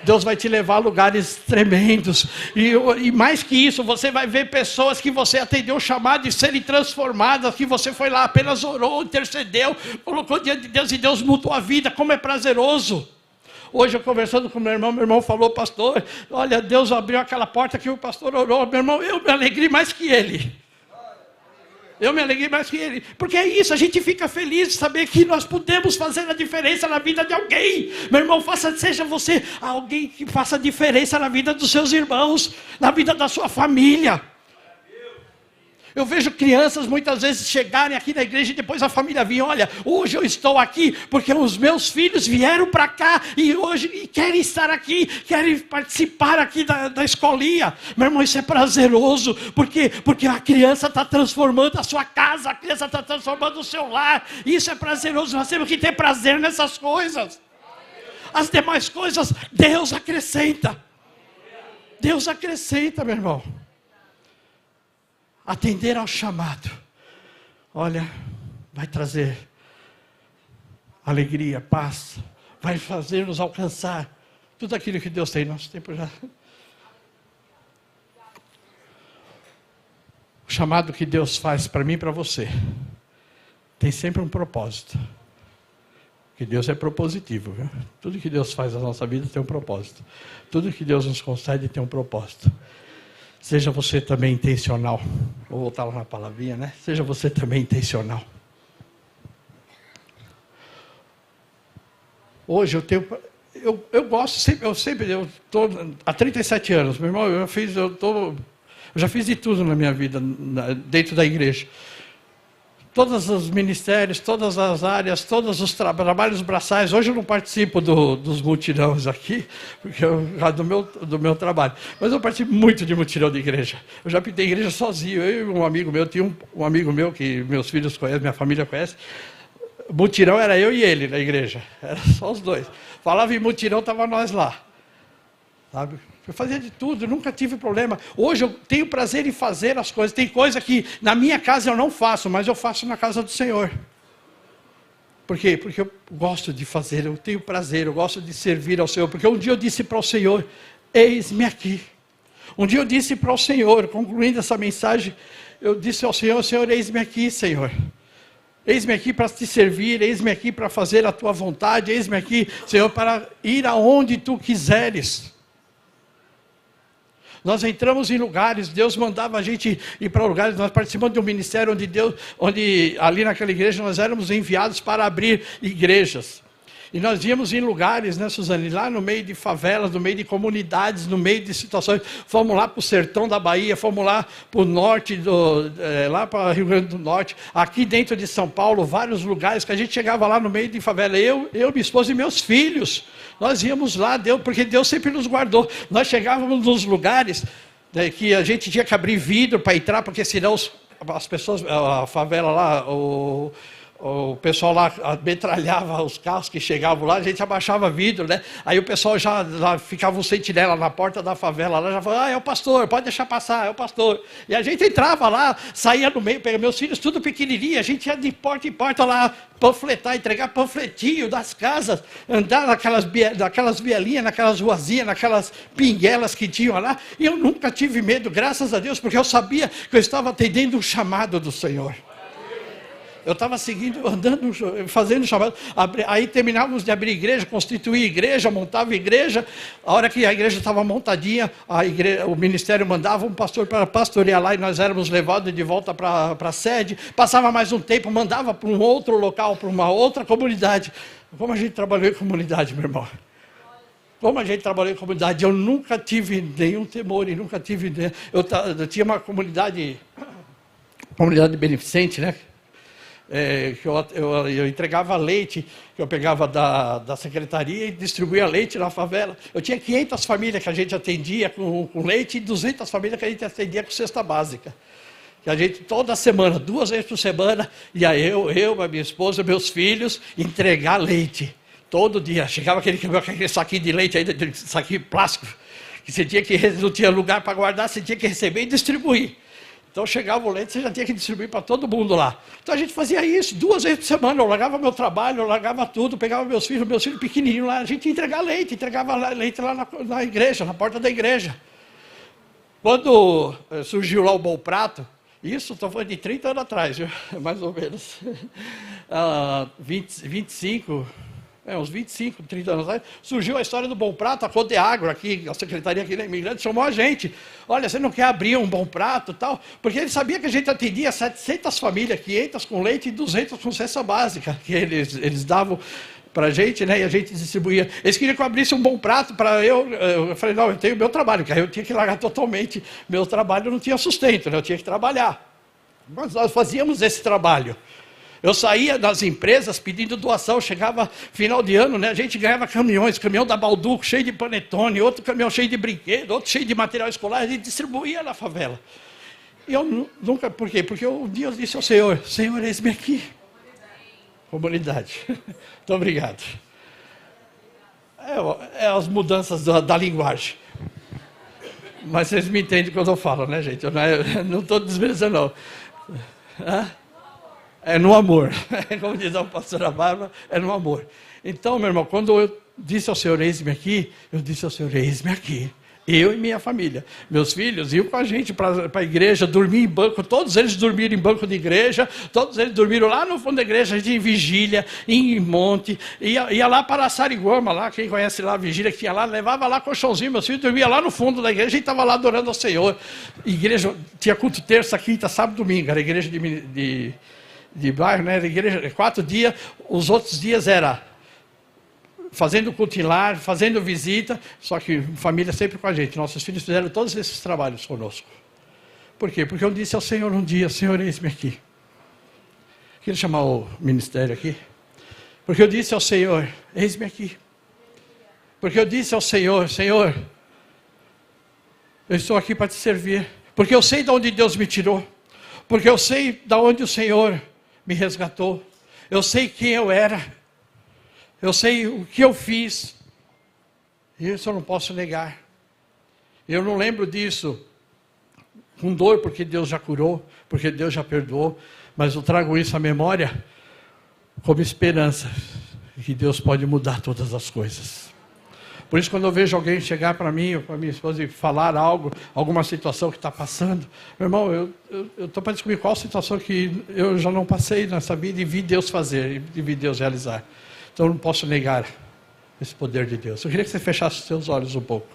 Deus vai te levar a lugares tremendos. E mais que isso, você vai ver pessoas que você atendeu o chamado de serem transformadas, que você foi lá, apenas orou, intercedeu, colocou diante de Deus e Deus mudou a vida. Como é prazeroso. Hoje eu conversando com meu irmão falou, pastor, olha, Deus abriu aquela porta que o pastor orou. Meu irmão, eu me alegrei mais que ele. Eu me alegrei mais que ele. Porque é isso, a gente fica feliz de saber que nós podemos fazer a diferença na vida de alguém. Meu irmão, seja você alguém que faça a diferença na vida dos seus irmãos, na vida da sua família. Eu vejo crianças muitas vezes chegarem aqui na igreja e depois a família vir, olha, hoje eu estou aqui porque os meus filhos vieram para cá e querem estar aqui, querem participar aqui da escolinha. Meu irmão, isso é prazeroso, porque a criança está transformando a sua casa, a criança está transformando o seu lar, isso é prazeroso, nós temos que ter prazer nessas coisas. As demais coisas, Deus acrescenta. Deus acrescenta, meu irmão. Atender ao chamado, olha, vai trazer alegria, paz, vai fazer nos alcançar tudo aquilo que Deus tem. Nosso tempo já. O chamado que Deus faz para mim e para você tem sempre um propósito. Porque Deus é propositivo, viu? Tudo que Deus faz na nossa vida tem um propósito. Tudo que Deus nos concede tem um propósito. Seja você também intencional. Vou voltar lá na palavrinha, né? Seja você também intencional. Hoje eu gosto, eu estou há 37 anos, meu irmão, eu já fiz de tudo na minha vida, dentro da igreja. Todos os ministérios, todas as áreas, todos os trabalhos braçais. Hoje eu não participo dos mutirões aqui, porque do meu trabalho. Mas eu participo muito de mutirão de igreja. Eu já pintei igreja sozinho. Eu e um amigo meu, tinha um amigo meu que meus filhos conhecem, minha família conhece. Mutirão era eu e ele na igreja. Era só os dois. Falava em mutirão, estava nós lá. Sabe? Eu fazia de tudo, nunca tive problema. Hoje eu tenho prazer em fazer as coisas. Tem coisa que na minha casa eu não faço, mas eu faço na casa do Senhor. Por quê? Porque eu gosto de fazer, eu tenho prazer, eu gosto de servir ao Senhor. Porque um dia eu disse para o Senhor, eis-me aqui. Um dia eu disse para o Senhor, concluindo essa mensagem, eu disse ao Senhor, Senhor, eis-me aqui, Senhor. Eis-me aqui para te servir, eis-me aqui para fazer a tua vontade, eis-me aqui, Senhor, para ir aonde tu quiseres. Nós entramos em lugares, Deus mandava a gente ir para lugares, nós participamos de um ministério onde ali naquela igreja nós éramos enviados para abrir igrejas. E nós íamos em lugares, né, Suzane, lá no meio de favelas, no meio de comunidades, no meio de situações. Fomos lá para o sertão da Bahia, fomos lá para o norte, lá para Rio Grande do Norte, aqui dentro de São Paulo, vários lugares que a gente chegava lá no meio de favela. Eu minha esposa e meus filhos, nós íamos lá, porque Deus sempre nos guardou. Nós chegávamos nos lugares, né, que a gente tinha que abrir vidro para entrar, porque senão as pessoas, a favela lá, o pessoal lá metralhava os carros que chegavam lá, a gente abaixava vidro, né? Aí o pessoal já lá, ficava um sentinela na porta da favela, lá já falava, é o pastor, pode deixar passar, é o pastor. E a gente entrava lá, saía no meio, pegava meus filhos tudo pequenininho, a gente ia de porta em porta lá, panfletar, entregar panfletinho das casas, andar naquelas vielinhas, naquelas ruazinhas, naquelas pinguelas que tinham lá. E eu nunca tive medo, graças a Deus, porque eu sabia que eu estava atendendo um chamado do Senhor. Eu estava seguindo, andando, fazendo chamado. Aí terminávamos de abrir igreja, constituir igreja, montava igreja. A hora que a igreja estava montadinha, o ministério mandava um pastor para pastorear lá e nós éramos levados de volta para a sede. Passava mais um tempo, mandava para um outro local, para uma outra comunidade. Como a gente trabalhou em comunidade, meu irmão? Como a gente trabalhou em comunidade, eu nunca tive nenhum temor e nunca tive. Eu tinha uma comunidade beneficente, né? Que eu entregava leite, que eu pegava da secretaria e distribuía leite na favela. Eu tinha 500 famílias que a gente atendia com leite e 200 famílias que a gente atendia com cesta básica. Que a gente, toda semana, 2 vezes por semana, ia a minha esposa, meus filhos, entregar leite. Todo dia. Chegava aquele saquinho de leite, ainda, saquinho plástico, que você tinha que, não tinha lugar para guardar, você tinha que receber e distribuir. Então chegava o leite, você já tinha que distribuir para todo mundo lá. Então a gente fazia isso 2 vezes por semana. Eu largava meu trabalho, eu largava tudo, pegava meus filhos pequenininhos lá. A gente ia entregar leite, entregava leite lá na igreja, na porta da igreja. Quando surgiu lá o Bom Prato, isso estou falando de 30 anos atrás, viu? Mais ou menos. 25... uns 25, 30 anos atrás, surgiu a história do Bom Prato, a Codeagro, aqui, a secretaria aqui da Imigrante, chamou a gente. Olha, você não quer abrir um Bom Prato e tal? Porque ele sabia que a gente atendia 700 famílias, 500 com leite e 200 com cesta básica, que eles davam para a gente, né? E a gente distribuía. Eles queriam que eu abrisse um Bom Prato para eu falei, não, eu tenho meu trabalho, que aí eu tinha que largar totalmente meu trabalho, eu não tinha sustento, né? Eu tinha que trabalhar. Mas nós fazíamos esse trabalho. Eu saía das empresas pedindo doação, chegava final de ano, né? A gente ganhava caminhões, caminhão da Balduco cheio de panetone, outro caminhão cheio de brinquedo, outro cheio de material escolar, a gente distribuía na favela. E eu nunca, por quê? Porque um dia eu disse ao Senhor, Senhor, eis-me aqui. Comunidade. Muito obrigado. É as mudanças da linguagem. Mas vocês me entendem quando eu falo, né, gente? Eu não estou desmerecendo, não. É no amor, como diz a pastora Bárbara, é no amor. Então, meu irmão, quando eu disse ao Senhor, eis-me aqui, eu disse ao Senhor, eis-me aqui. Eu e minha família. Meus filhos iam com a gente para a igreja, dormir em banco, todos eles dormiram em banco de igreja, todos eles dormiram lá no fundo da igreja, a gente em vigília, em monte, ia lá para a Sariguama, lá, quem conhece lá a vigília que tinha lá, levava lá colchãozinho, meus filhos dormiam lá no fundo da igreja, a gente estava lá adorando ao Senhor. Igreja, tinha culto terça, quinta, sábado, domingo, era igreja de bairro, né? Igreja, 4 dias, os outros dias era fazendo culto em lar, fazendo visita, só que família sempre com a gente. Nossos filhos fizeram todos esses trabalhos conosco. Por quê? Porque eu disse ao Senhor um dia, Senhor, eis-me aqui. Queria chamar o ministério aqui. Porque eu disse ao Senhor, eis-me aqui. Porque eu disse ao Senhor, Senhor, eu estou aqui para te servir. Porque eu sei de onde Deus me tirou. Porque eu sei de onde o Senhor me resgatou. Eu sei quem eu era. Eu sei o que eu fiz. Isso eu não posso negar. Eu não lembro disso com dor, porque Deus já curou, porque Deus já perdoou. Mas eu trago isso à memória como esperança, que Deus pode mudar todas as coisas. Por isso, quando eu vejo alguém chegar para mim ou para minha esposa e falar algo, alguma situação que está passando, meu irmão, eu estou para descobrir qual situação que eu já não passei nessa vida e vi Deus fazer, e vi Deus realizar. Então, eu não posso negar esse poder de Deus. Eu queria que você fechasse os seus olhos um pouco.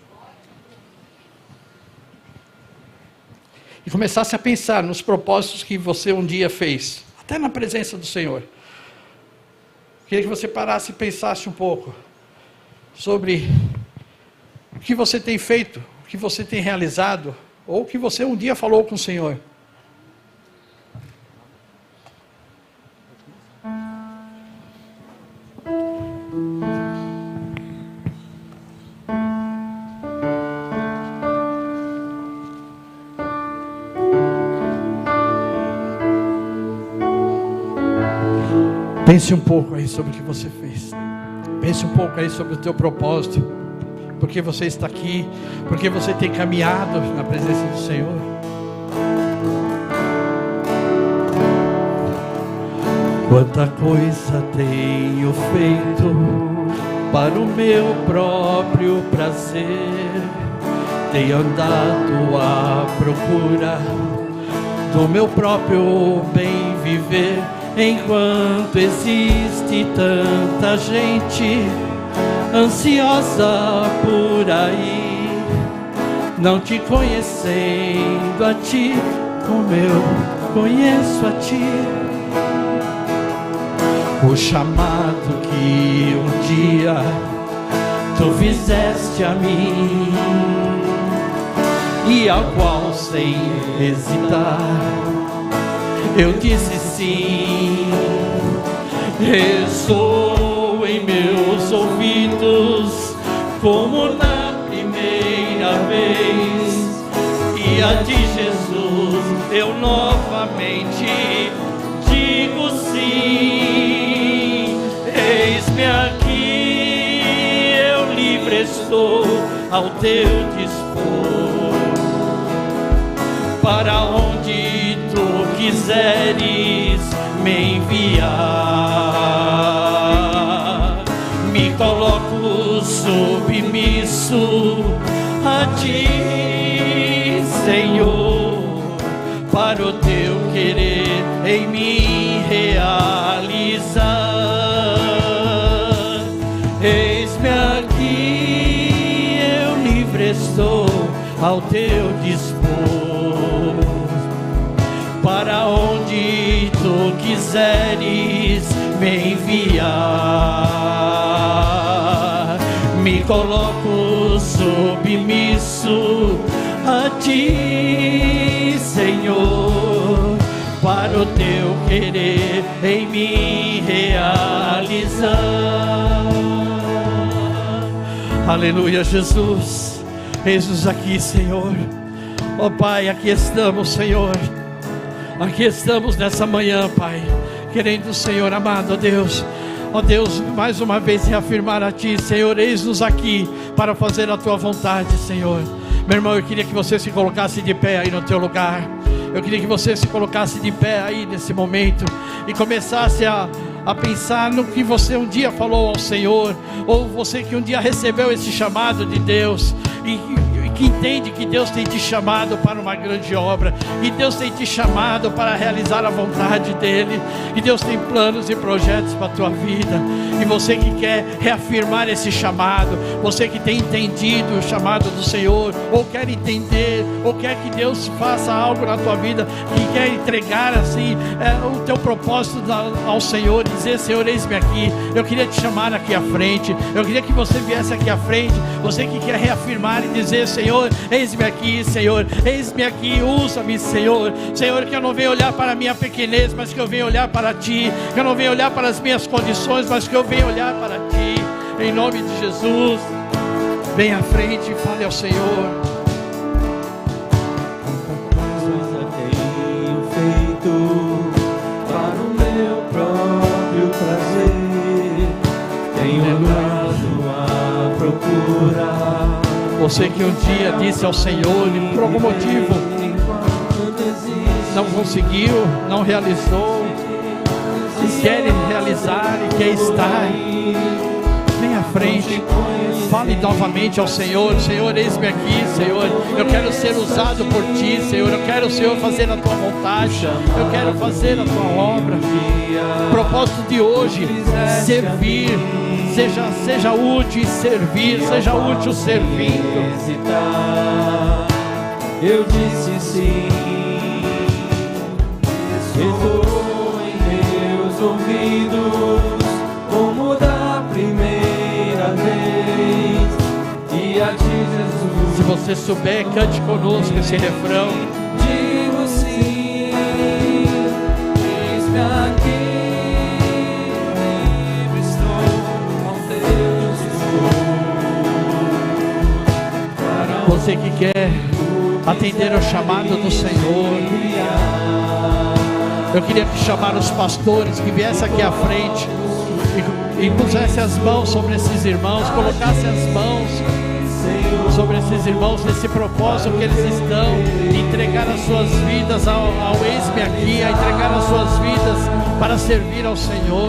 E começasse a pensar nos propósitos que você um dia fez, até na presença do Senhor. Eu queria que você parasse e pensasse um pouco sobre o que você tem feito, o que você tem realizado, ou o que você um dia falou com o Senhor. Pense um pouco aí sobre o que você fez. Pense um pouco aí sobre o teu propósito. Porque você está aqui, porque você tem caminhado na presença do Senhor. Quanta coisa tenho feito para o meu próprio prazer. Tenho andado à procura do meu próprio bem viver, enquanto existe tanta gente ansiosa por aí, não te conhecendo a ti como eu conheço a ti. O chamado que um dia tu fizeste a mim, e ao qual sem hesitar eu disse sim. Ressoou em meus ouvidos como na primeira vez, e a ti, Jesus, eu novamente digo sim. Eis-me aqui, eu livre estou ao teu dispor, para onde tu quiseres me enviar. Me coloco submisso a ti, Senhor, para o teu querer em mim realizar. Eis-me aqui, eu livre estou ao teu dispor, para onde tu quiseres me enviar. Me coloco submisso a ti, Senhor, para o teu querer em mim realizar. Aleluia, Jesus. Eis-nos aqui, Senhor. Ó Pai, aqui estamos, Senhor. Aqui estamos nessa manhã, Pai, querendo, Senhor amado, ó Deus, mais uma vez reafirmar a Ti, Senhor. Eis-nos aqui para fazer a Tua vontade, Senhor. Meu irmão, eu queria que você se colocasse de pé aí no teu lugar. Eu queria que você se colocasse de pé aí nesse momento e começasse a pensar no que você um dia falou ao Senhor, ou você que um dia recebeu esse chamado de Deus e que entende que Deus tem te chamado para uma grande obra, que Deus tem te chamado para realizar a vontade dEle, que Deus tem planos e projetos para a tua vida. E você que quer reafirmar esse chamado, você que tem entendido o chamado do Senhor, ou quer entender, ou quer que Deus faça algo na tua vida, que quer entregar assim o teu propósito ao Senhor, dizer: Senhor, eis-me aqui, eu queria te chamar aqui à frente, eu queria que você viesse aqui à frente. Você que quer reafirmar e dizer: Senhor, eis-me aqui, Senhor, eis-me aqui, usa-me, Senhor. Senhor, que eu não venho olhar para a minha pequenez, mas que eu venho olhar para Ti, que eu não venho olhar para as minhas condições, mas que eu venho olhar para Ti, em nome de Jesus. Vem à frente e fale ao Senhor. Coisa tenho feito para o meu próprio prazer, tenho andado à procura. Você que um dia disse ao Senhor e por algum motivo não conseguiu, não realizou, e quer realizar e quer estar, vem à frente, fale novamente ao Senhor: Senhor, eis-me aqui, Senhor, eu quero ser usado por Ti, Senhor, eu quero, Senhor, fazer a Tua vontade, eu quero fazer a Tua obra. O propósito de hoje, servir. Seja útil em servir, seja útil servindo. Eu disse sim, estou em meus ouvidos como da primeira vez, e a Ti, Jesus. Se você souber, cante conosco esse refrão. Digo sim, eis-me aqui. Você que quer atender ao chamado do Senhor, Eu queria chamar os pastores que viessem aqui à frente e pusesse as mãos sobre esses irmãos, colocasse as mãos sobre esses irmãos nesse propósito que eles estão, de entregar as suas vidas ao ex-me aqui, a entregar as suas vidas para servir ao Senhor.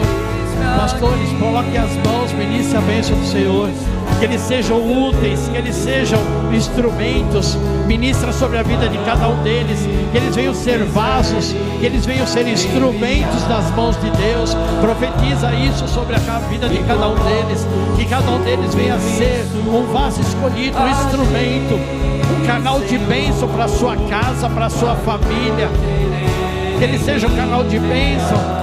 Pastores, coloquem as mãos, ministre a bênção do Senhor, que eles sejam úteis, que eles sejam instrumentos. Ministra sobre a vida de cada um deles, que eles venham ser vasos, que eles venham ser instrumentos nas mãos de Deus. Profetiza isso sobre a vida de cada um deles, que cada um deles venha ser um vaso escolhido, um instrumento, um canal de bênção para a sua casa, para a sua família. Que eles sejam um canal de bênção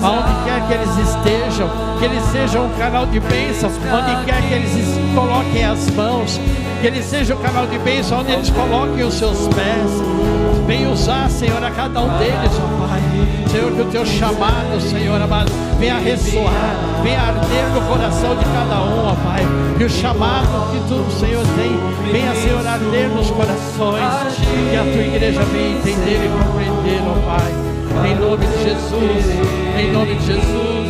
aonde quer que eles estejam, que eles sejam um canal de bênção onde quer que eles coloquem as mãos, que eles sejam um canal de bênção onde eles coloquem os seus pés. Vem usar, Senhor, a cada um deles, ó Pai. Senhor, que o teu chamado, Senhor amado, venha ressoar, venha arder no coração de cada um, ó Pai. Que o chamado que tu, Senhor, tem, venha, Senhor, arder nos corações, que a tua igreja venha entender e compreender, ó Pai. Em nome de Jesus, em nome de Jesus.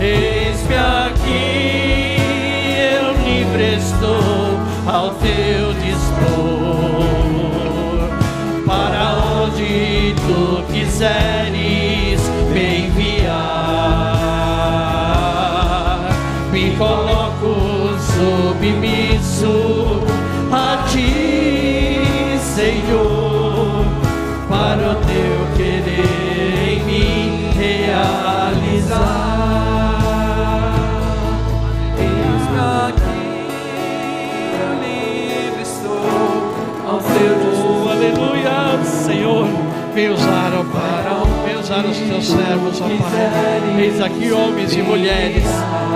Eis-me aqui, eu livre estou ao teu dispor, para onde tu quiseres me enviar. Me coloco submisso a ti, Senhor, para o teu querer em mim realizar. Eis-me aqui, eu livre estou ao teu dispor. Aleluia, Senhor, vem usar, ó Pai, vem usar os teus servos, ó Pai. Eis aqui homens e mulheres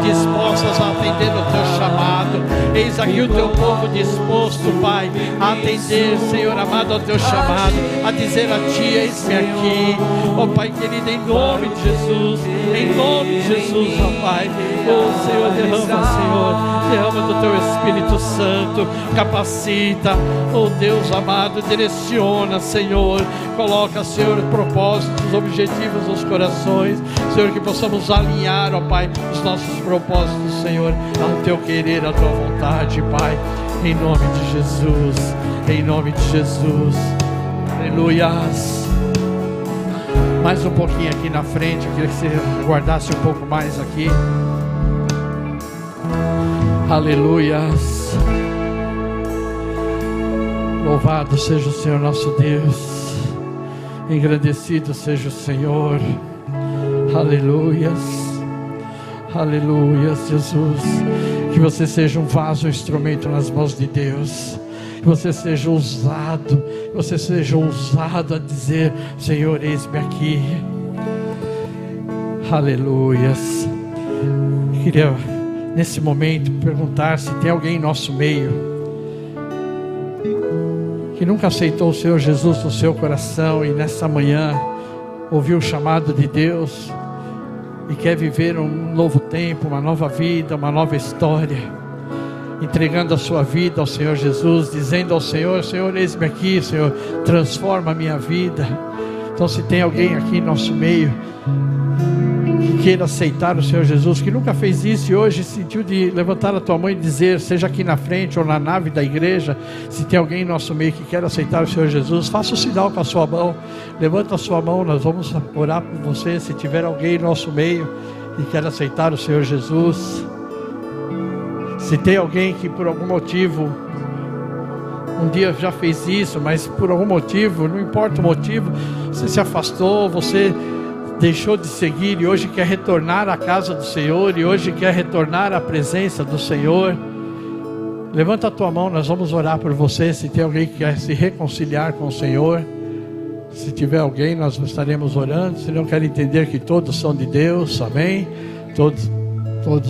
dispostas a atender o teu chamado. Eis aqui o teu povo disposto, Pai, a atender, Senhor amado, ao teu chamado, a dizer a ti, eis-me aqui, ó Pai querido, em nome de Jesus, em nome de Jesus, ó Pai. Oh Senhor, derrama do teu Espírito Santo, capacita, oh Deus amado, direciona, Senhor, coloca, Senhor, propósitos, objetivos nos corações, Senhor, que possamos alinhar, ó Pai, os nossos propósitos, Senhor, ao teu querer, à tua vontade, Pai, em nome de Jesus, em nome de Jesus. Aleluias. Mais um pouquinho aqui na frente, eu queria que você aguardasse um pouco mais aqui. Aleluias. Louvado seja o Senhor nosso Deus, engrandecido seja o Senhor. Aleluias, aleluias, Jesus. Que você seja um vaso, um instrumento nas mãos de Deus. Que você seja usado, a dizer, Senhor, eis-me aqui. Aleluias. Queria nesse momento perguntar se tem alguém em nosso meio que nunca aceitou o Senhor Jesus no seu coração e nessa manhã ouviu o chamado de Deus e quer viver um novo tempo, uma nova vida, uma nova história, entregando a sua vida ao Senhor Jesus, dizendo ao Senhor, Senhor, eis-me aqui, Senhor, transforma a minha vida. Então, se tem alguém aqui em nosso meio que queira aceitar o Senhor Jesus, que nunca fez isso e hoje sentiu de levantar a tua mão e dizer, seja aqui na frente ou na nave da igreja, se tem alguém em nosso meio que quer aceitar o Senhor Jesus, faça o sinal com a sua mão, levanta a sua mão, nós vamos orar por você. Se tiver alguém em nosso meio que quer aceitar o Senhor Jesus, se tem alguém que por algum motivo um dia já fez isso, mas por algum motivo, não importa o motivo, você se afastou, você deixou de seguir e hoje quer retornar à casa do Senhor, e hoje quer retornar à presença do Senhor, levanta a tua mão, nós vamos orar por você. Se tem alguém que quer se reconciliar com o Senhor, se tiver alguém, nós estaremos orando. Se não quer entender que todos são de Deus, amém? Todos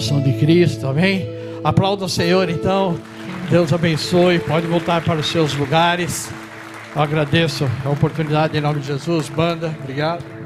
são de Cristo, amém? Aplauda o Senhor então. Deus abençoe, pode voltar para os seus lugares. Eu agradeço a oportunidade em nome de Jesus. Banda, obrigado.